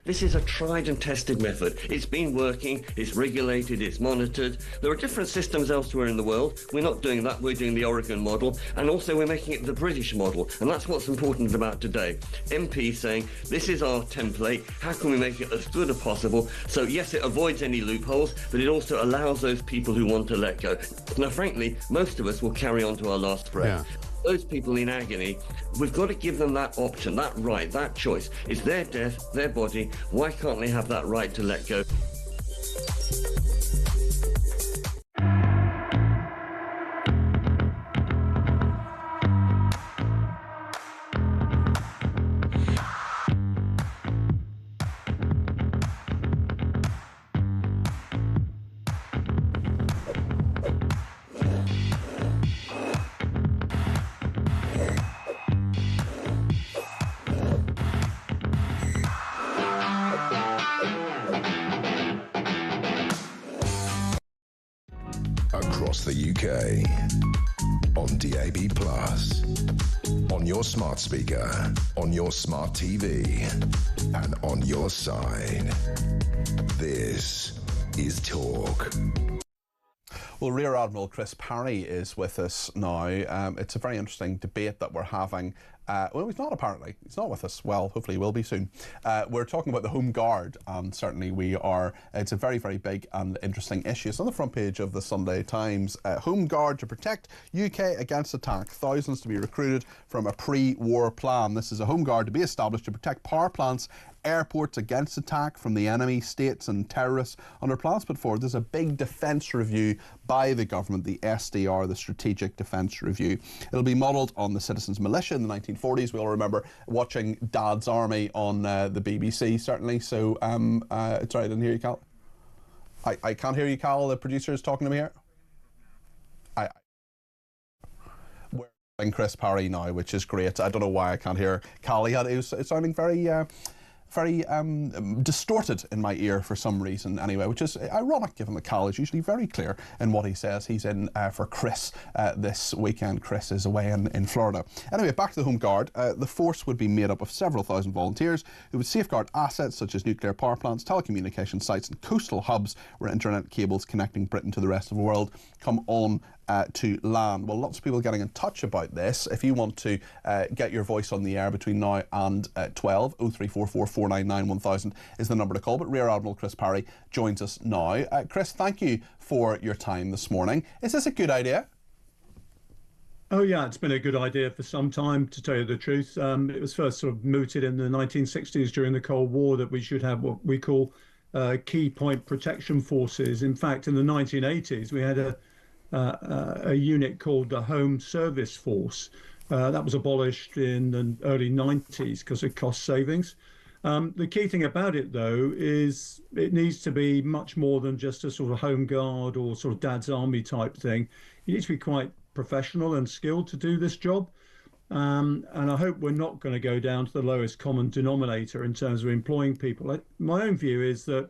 This is a tried and tested method. It's been working, it's regulated, it's monitored. There are different systems elsewhere in the world. We're not doing that, we're doing the Oregon model, and also we're making it the British model, and that's what's important about today. MPs saying, this is our template, how can we make it as good as possible? So yes, it avoids any loopholes, but it also allows those people who want to let go. Now frankly, most of us will carry on to our last breath. Yeah. Those people in agony, we've got to give them that option, that right, that choice. It's their death, their body. Why can't they have that right to let go? Across the UK, on DAB+, on your smart speaker, on your smart TV, and on your side. This is Talk. Well, Rear Admiral Chris Parry is with us now. It's a very interesting debate that we're having. Well, he's not apparently. He's not with us. Well, hopefully he will be soon. We're talking about the Home Guard, and certainly we are. It's a very, very big and interesting issue. It's on the front page of the Sunday Times. Home Guard to protect UK against attack. Thousands to be recruited from a pre-war plan. This is a Home Guard to be established to protect power plants, airports against attack from the enemy states and terrorists. Under plans put forward, there's a big defence review by the government, the SDR, the Strategic Defence Review. It'll be modelled on the Citizens Militia in the 1940s. We all remember watching Dad's Army on the BBC, certainly. So, sorry, I didn't hear you, Cal. I can't hear you, Cal. The producer is talking to me here. We're in Chris Parry now, which is great. I don't know why I can't hear Cal. It was sounding very distorted in my ear for some reason anyway, which is ironic given that Cal is usually very clear in what he says. He's in for Chris this weekend. Chris is away in Florida. Anyway, back to the Home Guard. The force would be made up of several thousand volunteers who would safeguard assets such as nuclear power plants, telecommunication sites and coastal hubs where internet cables connecting Britain to the rest of the world come on to land. Well, lots of people getting in touch about this. If you want to get your voice on the air between now and 12, 0344 499 1000 is the number to call. But Rear Admiral Chris Parry joins us now. Chris, thank you for your time this morning. Is this a good idea? Oh yeah, it's been a good idea for some time, to tell you the truth. It was first sort of mooted in the 1960s during the Cold War that we should have what we call key point protection forces. In fact, in the 1980s, we had a unit called the Home Service Force. That was abolished in the early 90s because of cost savings. The key thing about it, though, is it needs to be much more than just a sort of home guard or sort of dad's army type thing. You need to be quite professional and skilled to do this job. And I hope we're not going to go down to the lowest common denominator in terms of employing people. My own view is that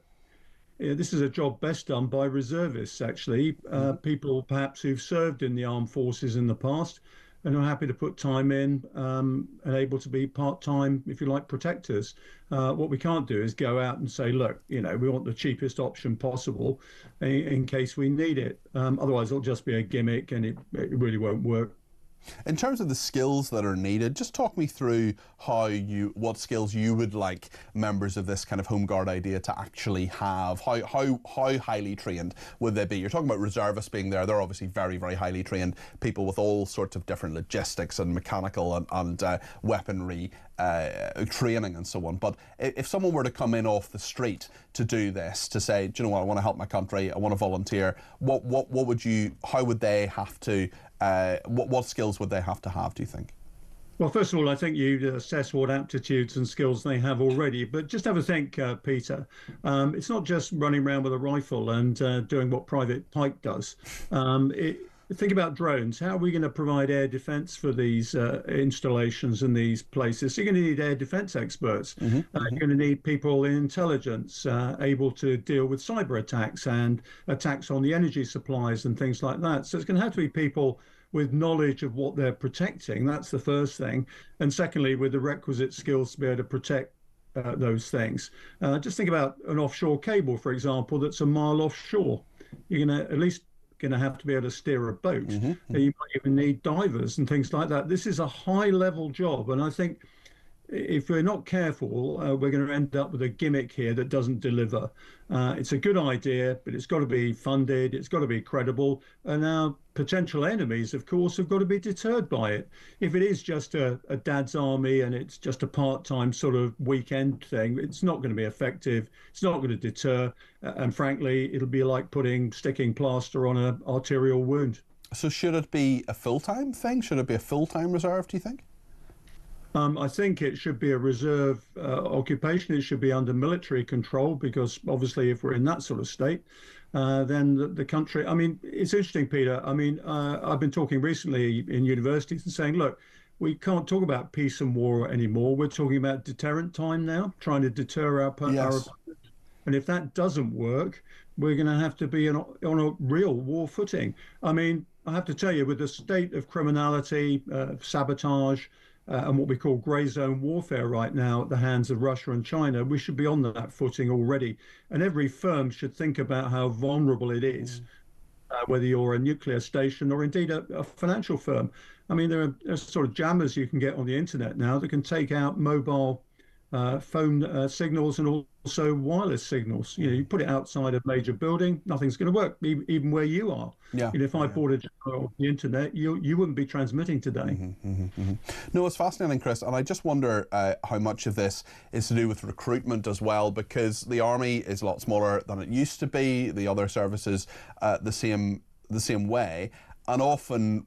this is a job best done by reservists, actually, people perhaps who've served in the armed forces in the past and are happy to put time in and able to be part-time, if you like, protectors. What we can't do is go out and say, look, we want the cheapest option possible in case we need it. Otherwise, it'll just be a gimmick and it really won't work. In terms of the skills that are needed, just talk me through what skills you would like members of this kind of Home Guard idea to actually have. How highly trained would they be? You're talking about reservists being there. They're obviously very, very highly trained people with all sorts of different logistics and mechanical and weaponry training and so on. But if someone were to come in off the street to do this, to say, do you know what, I want to help my country, I want to volunteer, how would they have to, what skills would they have to have, do you think? Well, first of all, I think you'd assess what aptitudes and skills they have already. But just have a think, Peter. It's not just running around with a rifle and doing what Private Pike does. Think about drones. How are we going to provide air defence for these installations and these places? So you're going to need air defence experts. You're going to need people in intelligence able to deal with cyber attacks and attacks on the energy supplies and things like that. So it's going to have to be people with knowledge of what they're protecting. That's the first thing. And secondly, with the requisite skills to be able to protect those things. Just think about an offshore cable, for example, that's a mile offshore. You're going to at least going to have to be able to steer a boat. You might even need divers and things like that. This is a high level job, and I think if we're not careful, we're going to end up with a gimmick here that doesn't deliver. It's a good idea, but it's got to be funded, it's got to be credible, and our potential enemies, of course, have got to be deterred by it. If it is just a dad's army and it's just a part-time sort of weekend thing, it's not going to be effective, it's not going to deter, and frankly, it'll be like sticking plaster on an arterial wound. So should it be a full-time thing? Should it be a full-time reserve, do you think? I think it should be a reserve occupation. It should be under military control, because obviously if we're in that sort of state, then the country, I mean, it's interesting, Peter. I mean, I've been talking recently in universities and saying, look, we can't talk about peace and war anymore. We're talking about deterrent time now, trying to deter our opponents. And if that doesn't work, we're going to have to be on a real war footing. I mean, I have to tell you, with the state of criminality, sabotage, and what we call grey zone warfare right now at the hands of Russia and China, we should be on that footing already. And every firm should think about how vulnerable it is, whether you're a nuclear station or indeed a financial firm. I mean, there are sort of jammers you can get on the internet now that can take out mobile phone signals and also wireless signals. You put it outside a major building, nothing's going to work, even where you are. If I bought a jammer on the internet, you wouldn't be transmitting today. No, it's fascinating, Chris, and I just wonder how much of this is to do with recruitment as well, because the army is a lot smaller than it used to be, the other services the same way. And often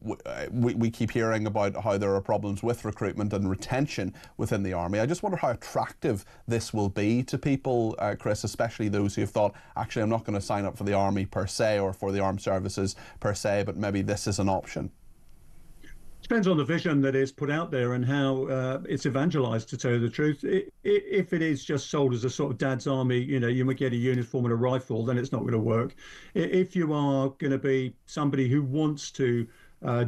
we keep hearing about how there are problems with recruitment and retention within the army. I just wonder how attractive this will be to people, Chris, especially those who have thought, actually, I'm not going to sign up for the army per se or for the armed services per se, but maybe this is an option. Depends on the vision that is put out there and how it's evangelized, to tell you the truth. If it is just sold as a sort of dad's army, you might get a uniform and a rifle, then it's not going to work. If you are going to be somebody who wants to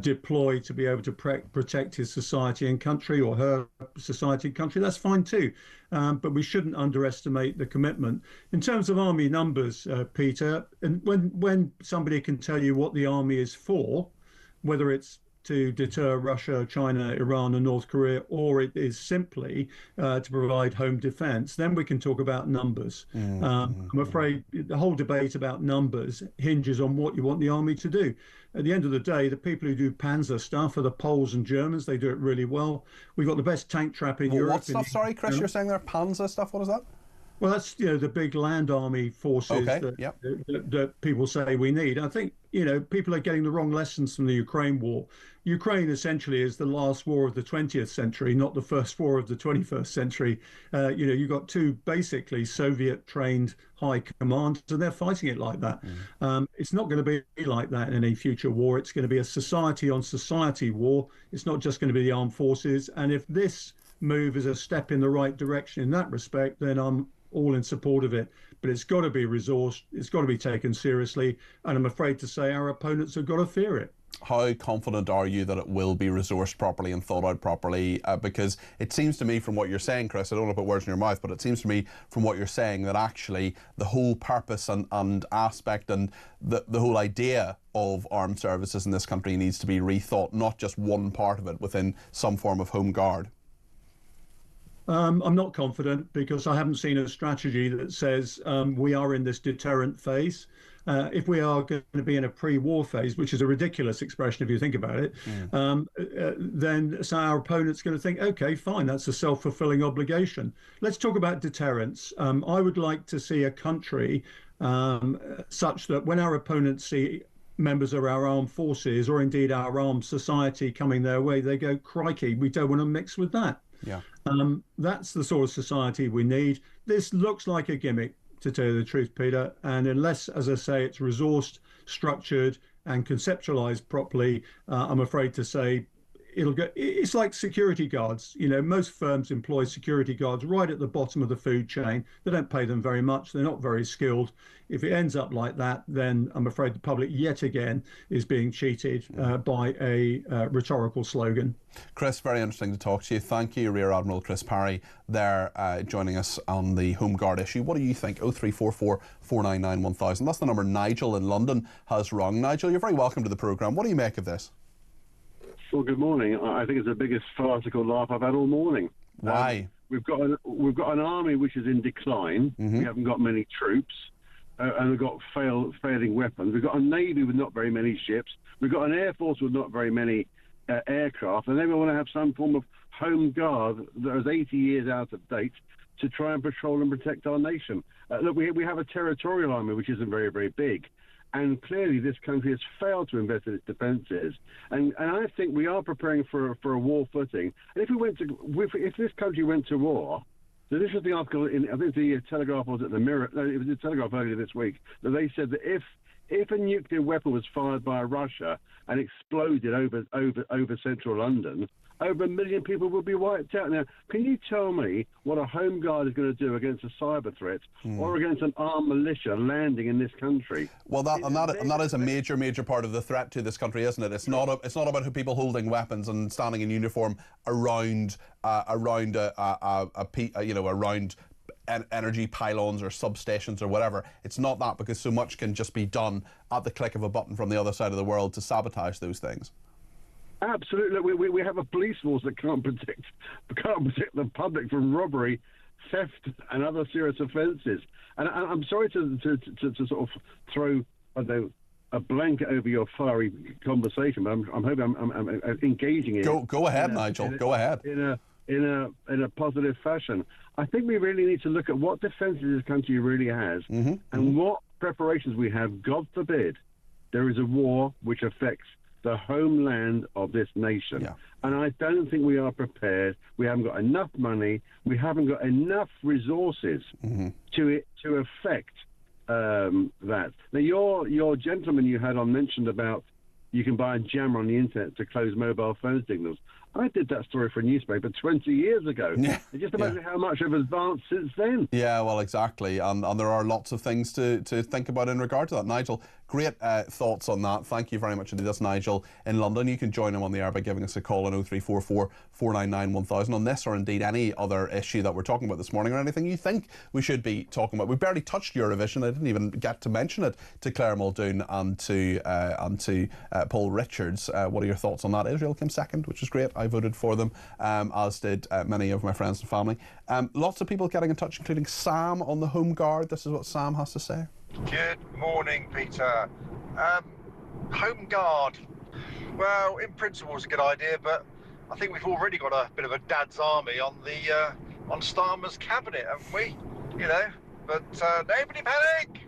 deploy to be able to protect his society and country, or her society and country, that's fine too. But we shouldn't underestimate the commitment. In terms of army numbers, Peter, and when somebody can tell you what the army is for, whether it's to deter Russia, China, Iran, and North Korea, or it is simply to provide home defense, then we can talk about numbers. I'm afraid the whole debate about numbers hinges on what you want the army to do. At the end of the day, the people who do Panzer stuff are the Poles and Germans. They do it really well. We've got the best tank trap in Europe. What stuff? Sorry, Chris, you're saying there Panzer stuff. What is that? Well, that's the big land army forces that people say we need. I think people are getting the wrong lessons from the Ukraine war. Ukraine essentially is the last war of the 20th century, not the first war of the 21st century. You've got two basically Soviet-trained high commands, and they're fighting it like that. It's not going to be like that in any future war. It's going to be a society-on-society war. It's not just going to be the armed forces. And if this move is a step in the right direction in that respect, then I'm all in support of it. But it's got to be resourced, it's got to be taken seriously, and I'm afraid to say our opponents have got to fear it. How confident are you that it will be resourced properly and thought out properly? Because it seems to me from what you're saying, Chris, I don't want to put words in your mouth, but it seems to me from what you're saying that actually the whole purpose and aspect and the whole idea of armed services in this country needs to be rethought, not just one part of it within some form of home guard. I'm not confident because I haven't seen a strategy that says we are in this deterrent phase. If we are going to be in a pre-war phase, which is a ridiculous expression if you think about it, then so our opponent's going to think, okay, fine, that's a self-fulfilling obligation. Let's talk about deterrence. I would like to see a country such that when our opponents see members of our armed forces or indeed our armed society coming their way, they go, crikey, we don't want to mix with that. Yeah. That's the sort of society we need. This looks like a gimmick, to tell you the truth, Peter, and unless, as I say, it's resourced, structured and conceptualized properly, I'm afraid to say it's like security guards. Most firms employ security guards right at the bottom of the food chain. They don't pay them very much. They're not very skilled. If it ends up like that, then I'm afraid the public yet again is being cheated by a rhetorical slogan. Chris, very interesting to talk to you. Thank you, Rear Admiral Chris Parry, there joining us on the Home Guard issue. What do you think? 0344 499 1000. That's the number Nigel in London has rung. Nigel, you're very welcome to the programme. What do you make of this? Well, good morning. I think it's the biggest farcical laugh I've had all morning. Why? We've got an army which is in decline. We haven't got many troops, and we've got failing weapons. We've got a navy with not very many ships. We've got an air force with not very many aircraft, and then we want to have some form of home guard that is 80 years out of date to try and patrol and protect our nation. Look, we have a territorial army which isn't very, very big. And clearly, this country has failed to invest in its defences, and I think we are preparing for a war footing. And if this country went to war, so this was the article in, I think the Telegraph was at the Mirror. No, it was the Telegraph earlier this week that they said that if a nuclear weapon was fired by Russia and exploded over central London, over 1 million people would be wiped out. Now, can you tell me what a home guard is going to do against a cyber threat or against an armed militia landing in this country? Well, that is a major part of the threat to this country, isn't it? It's not about people holding weapons and standing in uniform around energy pylons or substations or whatever. It's not that, because so much can just be done at the click of a button from the other side of the world to sabotage those things. Absolutely. We have a police force that can't protect the public from robbery, theft, and other serious offences. And I'm sorry to sort of throw a blanket over your fiery conversation, but I'm hoping I'm engaging it. Go ahead, Nigel. Go ahead. In a positive fashion. I think we really need to look at what defences this country really has and what preparations we have. God forbid there is a war which affects the homeland of this nation. Yeah. And I don't think we are prepared. We haven't got enough money. We haven't got enough resources to affect that. Now, your gentleman you had on mentioned about you can buy a jammer on the internet to close mobile phone signals. I did that story for a newspaper 20 years ago. Yeah. Just imagine how much have advanced since then. Yeah, well, exactly. And there are lots of things to think about in regard to that. Nigel, great thoughts on that. Thank you very much indeed. That's Nigel in London. You can join him on the air by giving us a call on 0344 499 1000 on this or indeed any other issue that we're talking about this morning, or anything you think we should be talking about. We barely touched Eurovision. I didn't even get to mention it to Claire Muldoon and to Paul Richards. What are your thoughts on that? Israel came second, which is great. I voted for them, as did many of my friends and family. Lots of people getting in touch, including Sam on the Home Guard. This is what Sam has to say. Good morning, Peter. Home Guard. Well, in principle, it's a good idea, but I think we've already got a bit of a dad's army on Starmer's cabinet, haven't we? You know, but nobody panic.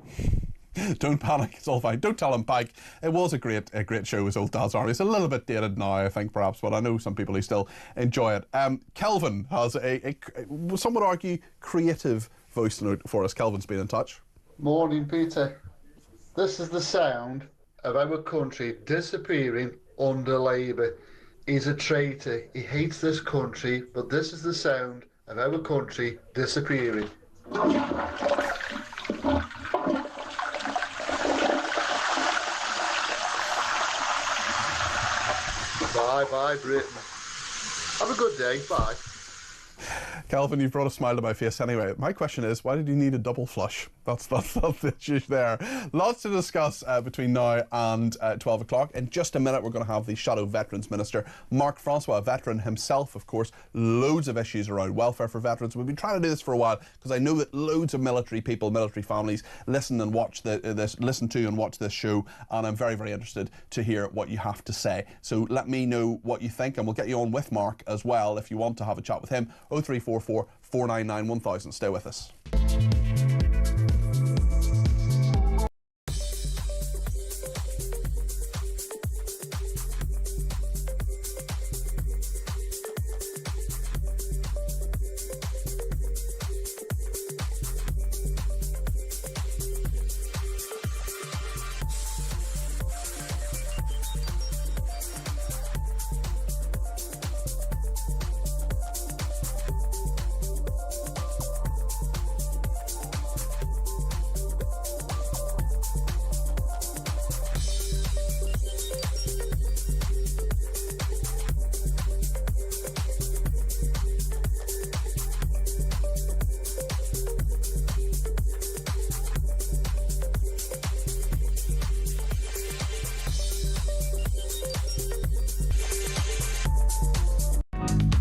Don't panic, it's all fine. Don't tell him, Pike. It was a great show with Old Dad's Army. It's a little bit dated now, I think, perhaps, but I know some people who still enjoy it. Kelvin has some would argue, creative voice note for us. Kelvin's been in touch. Morning, Peter. This is the sound of our country disappearing under Labour. He's a traitor. He hates this country, but this is the sound of our country disappearing. Bye, Britain. Have a good day. Bye. Calvin, you've brought a smile to my face anyway. My question is, why did you need a double flush? That's the issue there. Lots to discuss between now and 12 o'clock. In just a minute, we're going to have the Shadow Veterans Minister, Mark Francois, a veteran himself, of course. Loads of issues around welfare for veterans. We've been trying to do this for a while because I know that loads of military people, military families, listen to and watch this show, and I'm very, very interested to hear what you have to say. So let me know what you think, and we'll get you on with Mark as well if you want to have a chat with him. 0344 499 1000. Stay with us.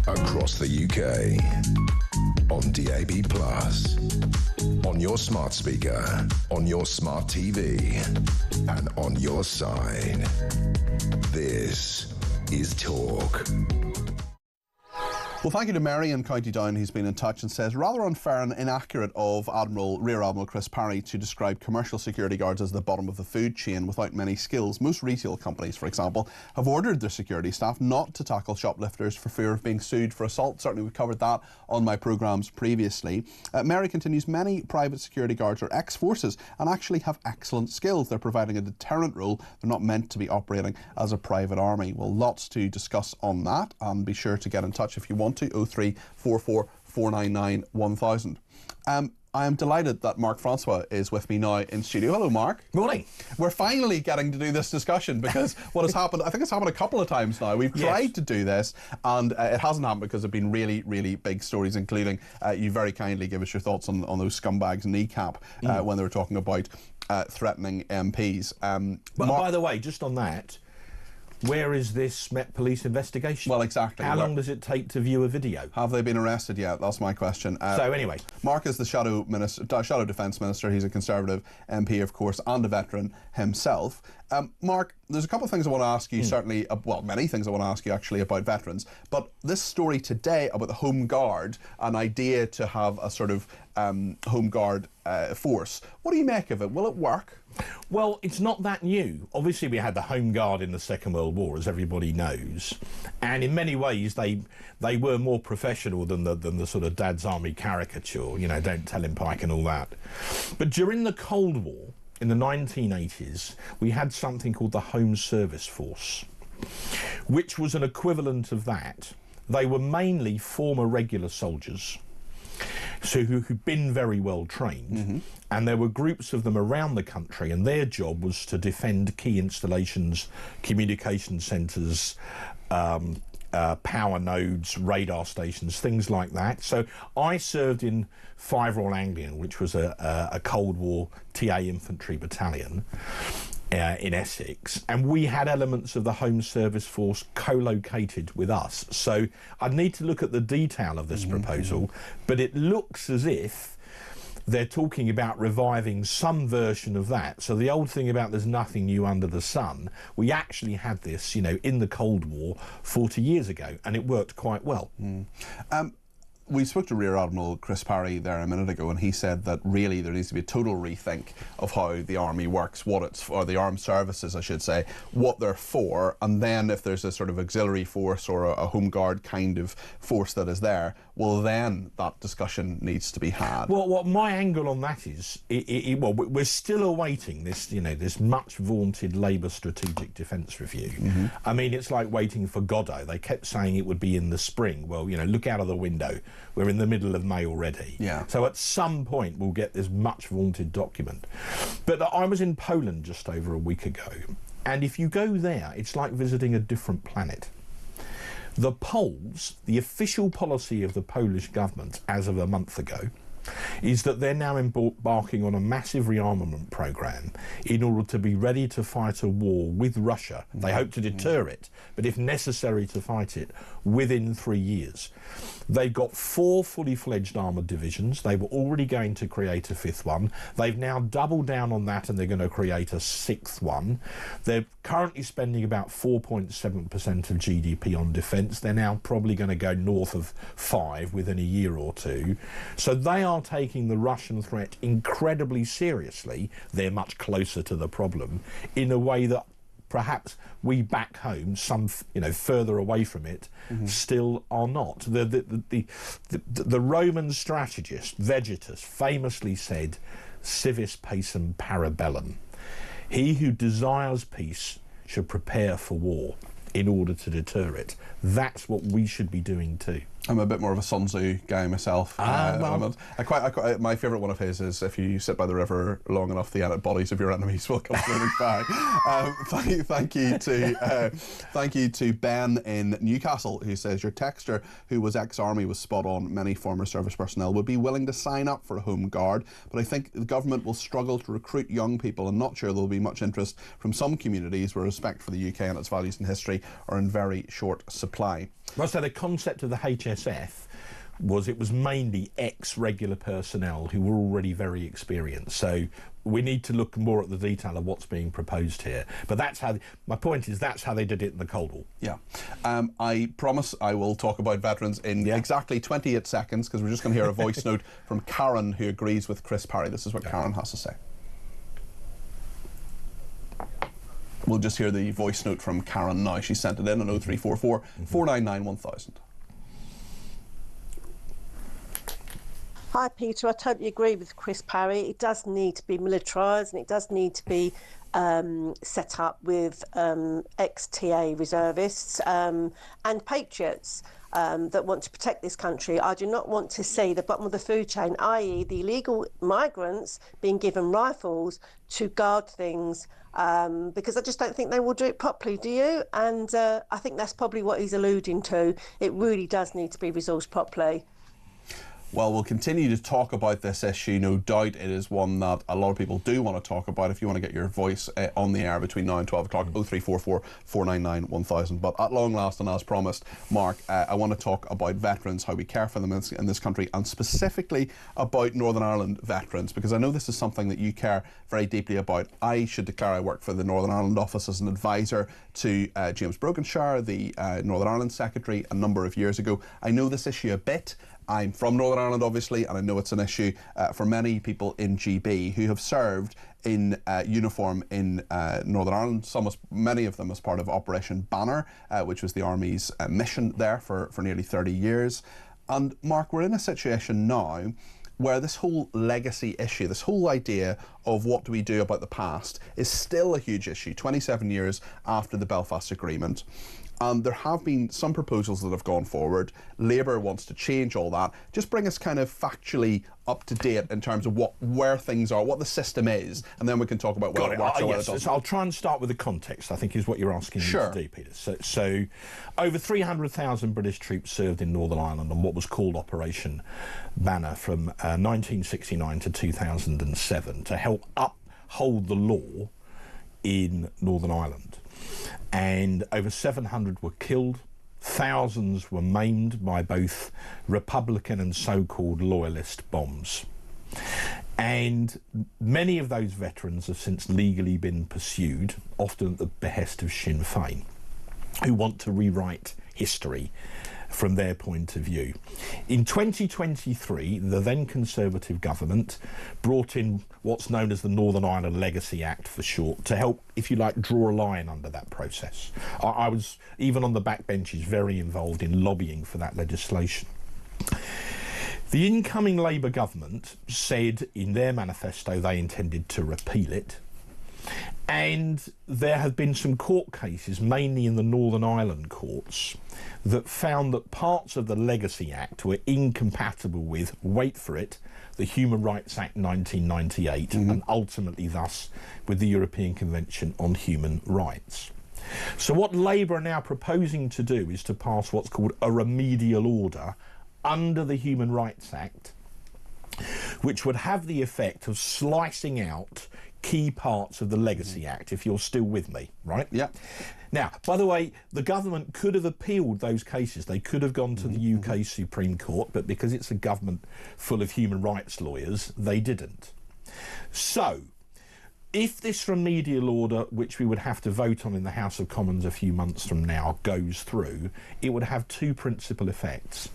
Across the UK, on DAB+, on your smart speaker, on your smart TV, and on your side. This is Talk. Well, thank you to Mary in County Down, who's been in touch and says, rather unfair and inaccurate of Rear Admiral Chris Parry to describe commercial security guards as the bottom of the food chain without many skills. Most retail companies, for example, have ordered their security staff not to tackle shoplifters for fear of being sued for assault. Certainly, we covered that on my programmes previously. Mary continues, many private security guards are ex-forces and actually have excellent skills. They're providing a deterrent role. They're not meant to be operating as a private army. Well, lots to discuss on that, and be sure to get in touch if you want to. 0344 499 1000. I am delighted that Mark Francois is with me now in studio. Hello, Mark. Morning. We're finally getting to do this discussion because what has happened, I think it's happened a couple of times now. We've tried to do this and it hasn't happened because there have been really, really big stories, including you very kindly give us your thoughts on those scumbags kneecap when they were talking about threatening MPs. But by the way, just on that, where is this Met Police investigation? Well, exactly. How long does it take to view a video? Have they been arrested yet? That's my question. So anyway, Mark is the Shadow Defence Minister. He's a Conservative MP, of course, and a veteran himself. Mark, there's a couple of things I want to ask you, certainly, well, many things I want to ask you actually about veterans, but this story today about the Home Guard, an idea to have a sort of Home Guard force, what do you make of it? Will it work? Well, it's not that new. Obviously, we had the Home Guard in the Second World War, as everybody knows, and in many ways they were more professional than the sort of Dad's Army caricature, you know, don't tell him Pike and all that. But during the Cold War, in the 1980s, we had something called the Home Service Force. which was an equivalent of that. They were mainly former regular soldiers, so who'd been very well trained, and there were groups of them around the country, and their job was to defend key installations, communication centres, power nodes, radar stations, things like that. So I served in 5 Royal Anglian, which was a Cold War TA infantry battalion in Essex, and we had elements of the Home Service Force co-located with us. So I'd need to look at the detail of this proposal, but it looks as if they're talking about reviving some version of that. So the old thing about there's nothing new under the sun, we actually had this, you know, in the Cold War 40 years ago, and it worked quite well. We spoke to Rear Admiral Chris Parry there a minute ago, and he said that really there needs to be a total rethink of how the Army works, what it's, or the armed services, I should say, what they're for, and then if there's a sort of auxiliary force or a Home Guard kind of force that is there, well, then that discussion needs to be had. Well, what my angle on that is, well, we're still awaiting this, you know, this much vaunted Labour Strategic Defence Review. I mean, it's like waiting for Godot. They kept saying it would be in the spring. Well, you know, look out of the window. We're in the middle of May already. Yeah. So at some point we'll get this much vaunted document. But I was in Poland just over a week ago, and if you go there, it's like visiting a different planet. The Poles, the official policy of the Polish government as of a month ago, is that they're now embarking on a massive rearmament programme in order to be ready to fight a war with Russia. They hope to deter it, but if necessary to fight it within 3 years. They've got 4 fully fledged armoured divisions. They were already going to create a 5th one. They've now doubled down on that, and they're going to create a 6th one. They're currently spending about 4.7% of GDP on defence. They're now probably going to go north of 5 within a year or two. So they are taking the Russian threat incredibly seriously. They're much closer to the problem in a way that perhaps we back home, some, you know, further away from it, still are not. The Roman strategist Vegetus famously said, "Civis pacem para bellum." He who desires peace should prepare for war in order to deter it. That's what we should be doing too. I'm a bit more of a Sun Tzu guy myself. Well. My favourite one of his is, if you sit by the river long enough, the bodies of your enemies will come floating by. Thank you to Ben in Newcastle, who says, your texter, who was ex-army, was spot on. Many former service personnel would be willing to sign up for a Home Guard, but I think the government will struggle to recruit young people, and not sure there will be much interest from some communities where respect for the UK and its values and history are in very short supply. Well, so the concept of the HSF was it was mainly ex-regular personnel who were already very experienced. So we need to look more at the detail of what's being proposed here. But that's how, my point is, that's how they did it in the Cold War. Yeah. I promise I will talk about veterans in exactly 28 seconds, because we're just going to hear a voice note from Karen, who agrees with Chris Parry. This is what Karen has to say. We'll just hear the voice note from Karen now. She sent it in on 0344 499 1000. Hi Peter, I totally agree with Chris Parry. It does need to be militarised, and it does need to be set up with ex-TA reservists and patriots that want to protect this country. I do not want to see the bottom of the food chain, i.e. the illegal migrants being given rifles to guard things, because I just don't think they will do it properly, do you? And I think that's probably what he's alluding to. It really does need to be resourced properly. Well, we'll continue to talk about this issue. No doubt it is one that a lot of people do want to talk about. If you want to get your voice on the air between now and 12 o'clock, 0344 499 1000. But at long last, and as promised, Mark, I want to talk about veterans, how we care for them in this country, and specifically about Northern Ireland veterans, because I know this is something that you care very deeply about. I should declare I work for the Northern Ireland office as an advisor to James Brokenshire, the Northern Ireland Secretary, a number of years ago. I know this issue a bit. I'm from Northern Ireland, obviously, and I know it's an issue for many people in GB who have served in uniform in Northern Ireland, many of them as part of Operation Banner, which was the Army's mission there for nearly 30 years. And Mark, we're in a situation now where this whole legacy issue, this whole idea of what do we do about the past is still a huge issue 27 years after the Belfast Agreement. There have been some proposals that have gone forward. Labour wants to change all that. Just bring us kind of factually up to date in terms of where things are, what the system is, and then we can talk about whether it works or whether it doesn't. So I'll try and start with the context, I think, is what you're asking me to do, Peter. So over 300,000 British troops served in Northern Ireland on what was called Operation Banner from 1969 to 2007 to help uphold the law in Northern Ireland. And over 700 were killed, thousands were maimed by both Republican and so-called loyalist bombs. And many of those veterans have since legally been pursued, often at the behest of Sinn Féin, who want to rewrite history from their point of view. In 2023, the then Conservative government brought in what's known as the Northern Ireland Legacy Act for short, to help, if you like, draw a line under that process. I was, even on the backbenches, very involved in lobbying for that legislation. The incoming Labour government said in their manifesto they intended to repeal it. And there have been some court cases, mainly in the Northern Ireland courts, that found that parts of the Legacy Act were incompatible with, wait for it, the Human Rights Act 1998, and ultimately thus with the European Convention on Human Rights. So what Labour are now proposing to do is to pass what's called a remedial order under the Human Rights Act, which would have the effect of slicing out key parts of the Legacy Act, if you're still with me, right? Yeah. Now, by the way, the government could have appealed those cases. They could have gone to the UK Supreme Court, but because it's a government full of human rights lawyers, they didn't. So, if this remedial order, which we would have to vote on in the House of Commons a few months from now, goes through, it would have two principal effects.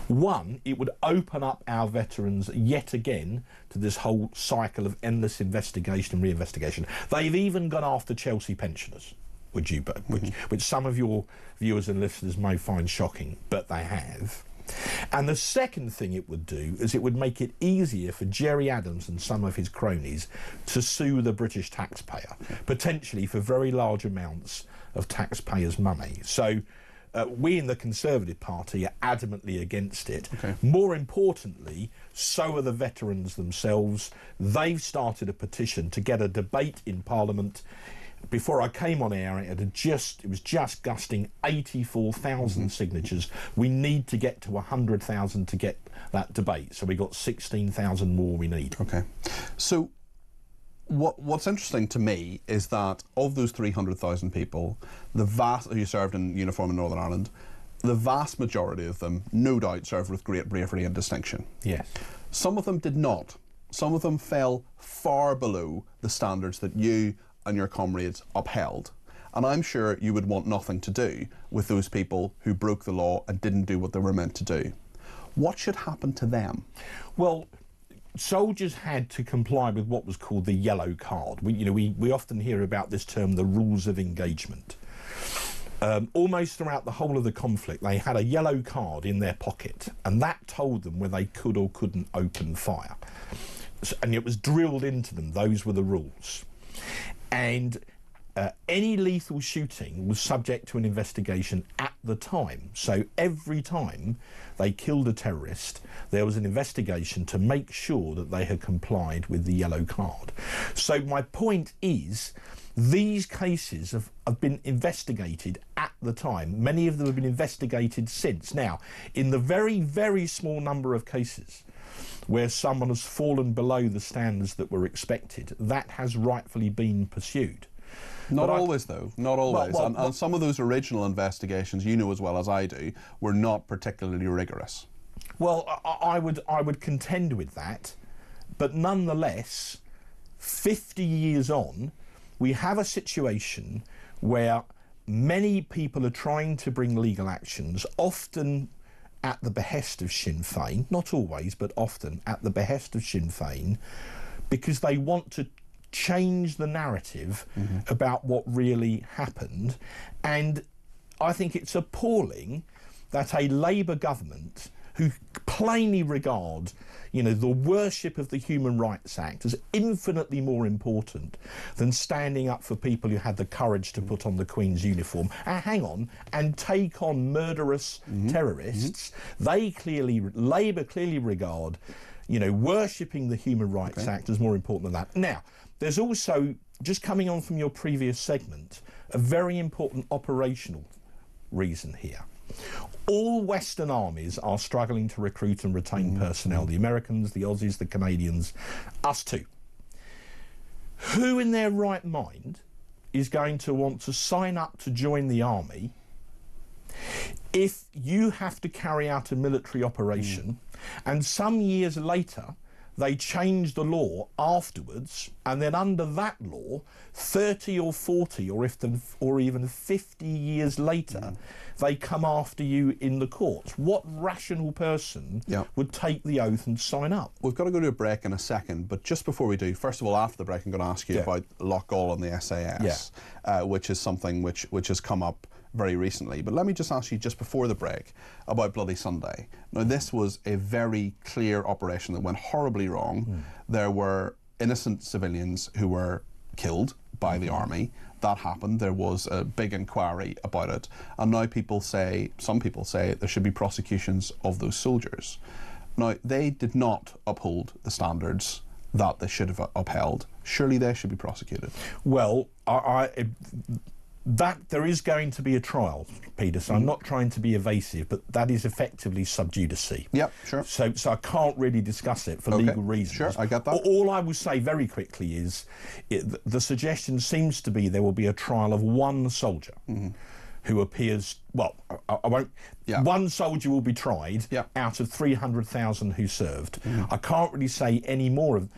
One, it would open up our veterans yet again to this whole cycle of endless investigation and re-investigation. They've even gone after Chelsea pensioners, which some of your viewers and listeners may find shocking, but they have. And the second thing it would do is it would make it easier for Jerry Adams and some of his cronies to sue the British taxpayer, potentially for very large amounts of taxpayers' money. So we in the Conservative Party are adamantly against it. More importantly, so are the veterans themselves. They've started a petition to get a debate in Parliament. Before I came on air, it was just gusting 84,000 signatures. We need to get to 100,000 to get that debate. So we got 16,000 more we need. Okay. So what's interesting to me is that of those 300,000 people, the vast who served in uniform in Northern Ireland, the vast majority of them, no doubt, served with great bravery and distinction. Yes. Some of them did not. Some of them fell far below the standards that you and your comrades upheld. And I'm sure you would want nothing to do with those people who broke the law and didn't do what they were meant to do. What should happen to them? Well, soldiers had to comply with what was called the yellow card. We often hear about this term, the rules of engagement. Almost throughout the whole of the conflict, they had a yellow card in their pocket, and that told them whether they could or couldn't open fire. And it was drilled into them, those were the rules. And any lethal shooting was subject to an investigation at the time. So every time they killed a terrorist, there was an investigation to make sure that they had complied with the yellow card. So my point is, these cases have been investigated at the time. Many of them have been investigated since. Now, in the very, very small number of cases where someone has fallen below the standards that were expected, that has rightfully been pursued. Not always, though. Not always. And some of those original investigations, you know as well as I do, were not particularly rigorous. Well, I would contend with that, but nonetheless, 50 years on, we have a situation where many people are trying to bring legal actions, often at the behest of Sinn Féin, not always, but often at the behest of Sinn Féin, because they want to change the narrative about what really happened. And I think it's appalling that a Labour government who plainly regard, you know, the worship of the Human Rights Act as infinitely more important than standing up for people who had the courage to put on the Queen's uniform, and take on murderous terrorists. Labour clearly regard, you know, worshipping the Human Rights Act as more important than that. Now, there's also, just coming on from your previous segment, a very important operational reason here. All Western armies are struggling to recruit and retain personnel. The Americans, the Aussies, the Canadians, us too. Who in their right mind is going to want to sign up to join the army if you have to carry out a military operation and some years later they change the law afterwards, and then under that law, 30 or 40 or even 50 years later, they come after you in the courts? What rational person would take the oath and sign up? We've got to go to a break in a second, but just before we do, first of all, after the break, I'm going to ask you about Loughgall and the SAS, which is something which has come up very recently. But let me just ask you just before the break about Bloody Sunday. Now, this was a very clear operation that went horribly wrong. There were innocent civilians who were killed by the army. That happened. There was a big inquiry about it. And now some people say there should be prosecutions of those soldiers. Now, they did not uphold the standards that they should have upheld. Surely they should be prosecuted. Well, that there is going to be a trial, Peter, so I'm not trying to be evasive, but that is effectively sub judice. Yep, sure. So I can't really discuss it for legal reasons. Sure, I get that. All I will say very quickly is the suggestion seems to be there will be a trial of one soldier who appears, well, I won't, one soldier will be tried out of 300,000 who served. I can't really say any more of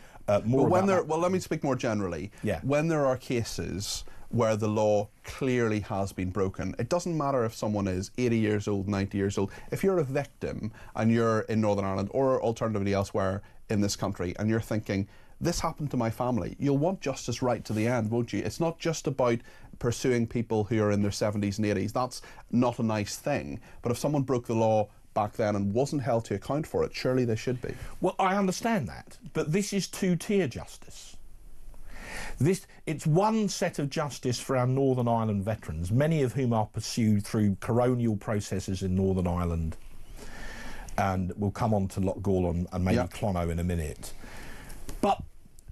well, let me speak more generally. When there are cases where the law clearly has been broken, it doesn't matter if someone is 80 years old, 90 years old. If you're a victim and you're in Northern Ireland or alternatively elsewhere in this country and you're thinking, this happened to my family, you'll want justice right to the end, won't you? It's not just about pursuing people who are in their 70s and 80s. That's not a nice thing. But if someone broke the law back then and wasn't held to account for it, surely they should be. Well, I understand that, but this is two-tier justice. It's one set of justice for our Northern Ireland veterans, many of whom are pursued through coronial processes in Northern Ireland, and we'll come on to Loughgall and maybe Clonmel in a minute. But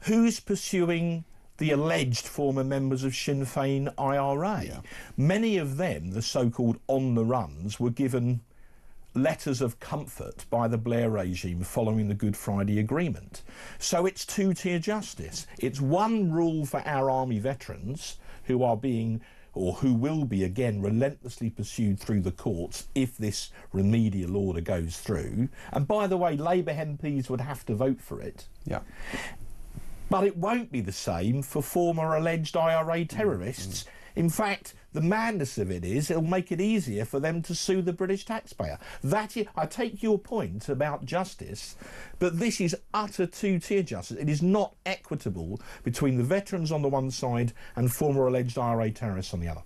who's pursuing the alleged former members of Sinn Féin IRA? Many of them, the so-called on-the-runs, were given letters of comfort by the Blair regime following the Good Friday Agreement. So it's two-tier justice. It's one rule for our army veterans who are being, or who will be again, relentlessly pursued through the courts if this remedial order goes through. And by the way, Labour MPs would have to vote for it. But it won't be the same for former alleged IRA terrorists. In fact, the madness of it is it'll make it easier for them to sue the British taxpayer. I take your point about justice, but this is utter two-tier justice. It is not equitable between the veterans on the one side and former alleged IRA terrorists on the other.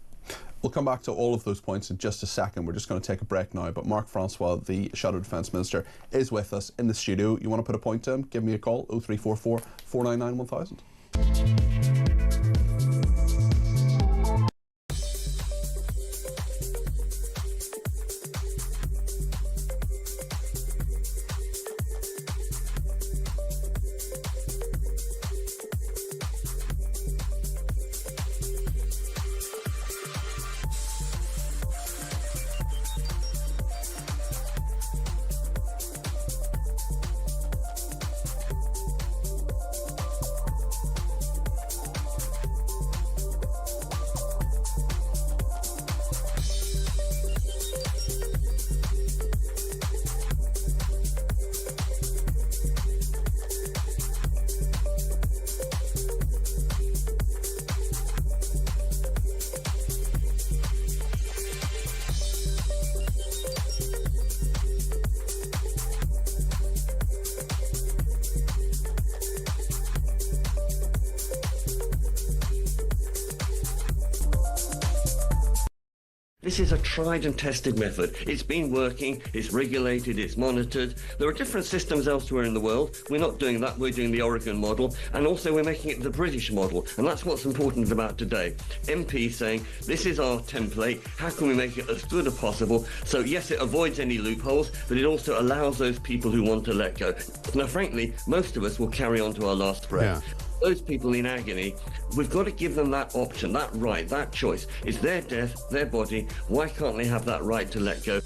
We'll come back to all of those points in just a second. We're just going to take a break now, but Mark Francois, the Shadow Defence Minister, is with us in the studio. You want to put a point to him? Give me a call, 0344 499 1000. This is a tried and tested method. It's been working, it's regulated, it's monitored. There are different systems elsewhere in the world. We're not doing that, we're doing the Oregon model, and also we're making it the British model, and that's what's important about today. MPs saying, this is our template, how can we make it as good as possible? So yes, it avoids any loopholes, but it also allows those people who want to let go. Now frankly, most of us will carry on to our last breath. Yeah. Those people in agony, we've got to give them that option, that right, that choice. It's their death, their body. Why can't they have that right to let go?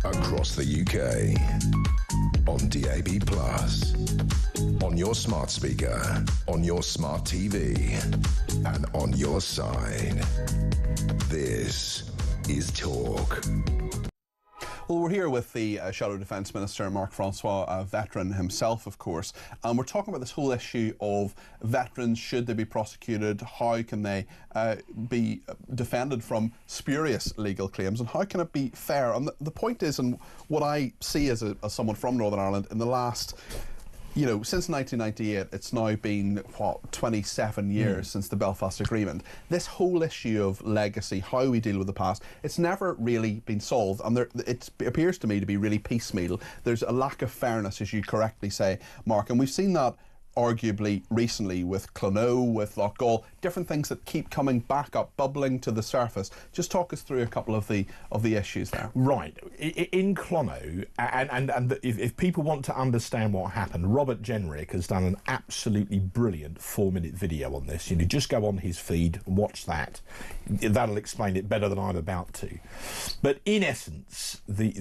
Across the UK, on DAB+, on your smart speaker, on your smart TV, and on your side. This is Talk. Well, we're here with the Shadow Defence Minister, Mark Francois, a veteran himself, of course, and we're talking about this whole issue of veterans. Should they be prosecuted? How can they be defended from spurious legal claims, and how can it be fair? And the point is, and what I see as someone from Northern Ireland, in the last, since 1998, it's now been, 27 years since the Belfast Agreement. This whole issue of legacy, how we deal with the past, it's never really been solved, and it appears to me to be really piecemeal. There's a lack of fairness, as you correctly say, Mark, and we've seen that arguably recently with Clonoe, with Loughgall, different things that keep coming back up, bubbling to the surface. Just talk us through a couple of the issues there. Right. In Clonoe, and if people want to understand what happened, Robert Jenrick has done an absolutely brilliant 4-minute video on this. Just go on his feed and watch that. That'll explain it better than I'm about to. But in essence, there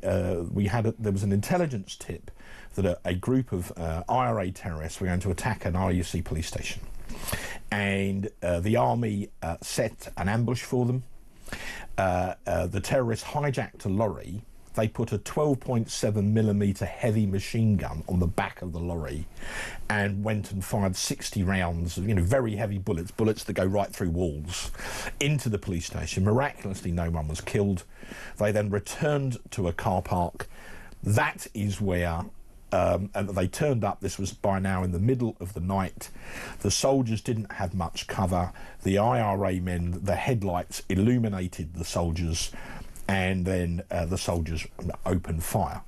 was an intelligence tip that a group of IRA terrorists were going to attack an RUC police station, and the army set an ambush for them. The terrorists hijacked a lorry. They put a 12.7mm heavy machine gun on the back of the lorry and went and fired 60 rounds of, very heavy bullets that go right through walls into the police station. Miraculously, no one was killed. They then returned to a car park. That is where and they turned up. This was by now in the middle of the night. The soldiers didn't have much cover. The IRA men, the headlights illuminated the soldiers, and then the soldiers opened fire.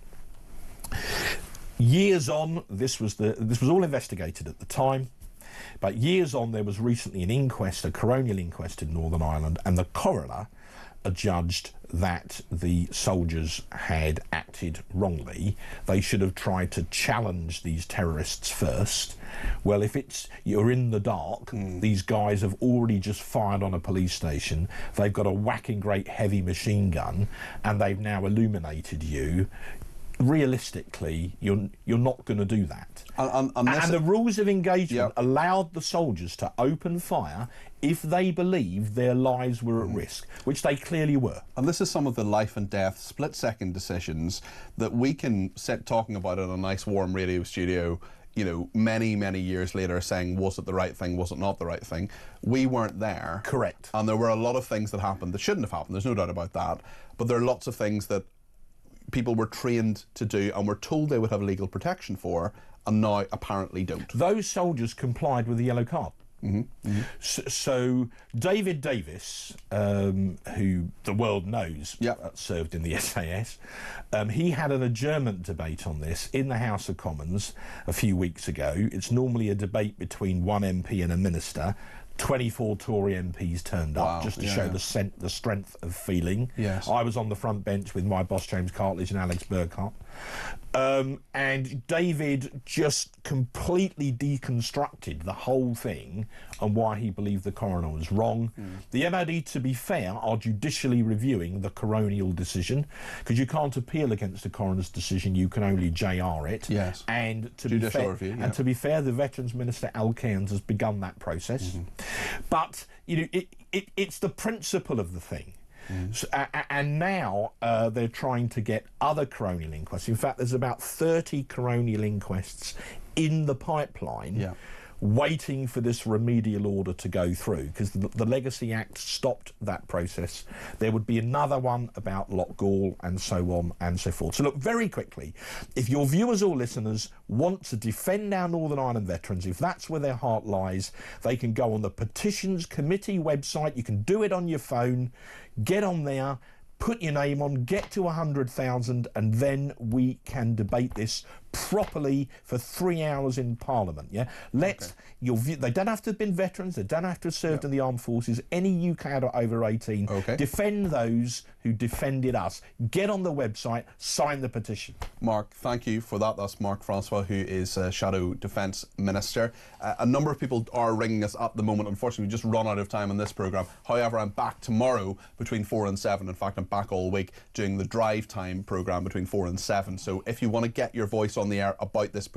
Years on, this was all investigated at the time, but years on, there was recently an inquest, a coronial inquest in Northern Ireland, and the coroner adjudged that the soldiers had acted wrongly. They should have tried to challenge these terrorists first. Well, if you're in the dark, these guys have already just fired on a police station. They've got a whacking great heavy machine gun, and they've now illuminated you. Realistically, you're not going to do that. And the rules of engagement allowed the soldiers to open fire if they believed their lives were at risk, which they clearly were. And this is some of the life and death split-second decisions that we can sit talking about in a nice warm radio studio, many, many years later, saying, was it the right thing, was it not the right thing? We weren't there. Correct. And there were a lot of things that happened that shouldn't have happened, there's no doubt about that. But there are lots of things that people were trained to do and were told they would have legal protection for, and now apparently don't. Those soldiers complied with the yellow card. So David Davis, who the world knows served in the SAS, he had an adjournment debate on this in the House of Commons a few weeks ago. It's normally a debate between one MP and a minister. 24 Tory MPs turned up just to show the strength of feeling. Yes. I was on the front bench with my boss James Cartledge and Alex Burkhart. And David just completely deconstructed the whole thing and why he believed the coroner was wrong. The MOD, to be fair, are judicially reviewing the coronial decision, because you can't appeal against the coroner's decision, you can only JR it. Yes. And to Judicial be fair, review, yeah. and to be fair, the Veterans Minister Al Cairns has begun that process. But you know, it's the principle of the thing. So, and now they're trying to get other coronial inquests. In fact, there's about 30 coronial inquests in the pipeline, waiting for this remedial order to go through, because the Legacy Act stopped that process. There would be another one about Loch Gall and so on and so forth. So look, very quickly, if your viewers or listeners want to defend our Northern Ireland veterans, if that's where their heart lies, they can go on the Petitions Committee website. You can do it on your phone. Get on there, put your name on, get to 100,000, and then we can debate this properly for 3 hours in Parliament. Yeah, they don't have to have been veterans, they don't have to have served in the armed forces. Any UK adult over 18, defend those who defended us. Get on the website, sign the petition. Mark, thank you for that. That's Mark Francois, who is Shadow Defence Minister. A number of people are ringing us at the moment. Unfortunately, we just run out of time on this programme. However, I'm back tomorrow between 4 and 7. In fact, I'm back all week doing the Drive Time programme between 4 and 7. So if you want to get your voice on the air about this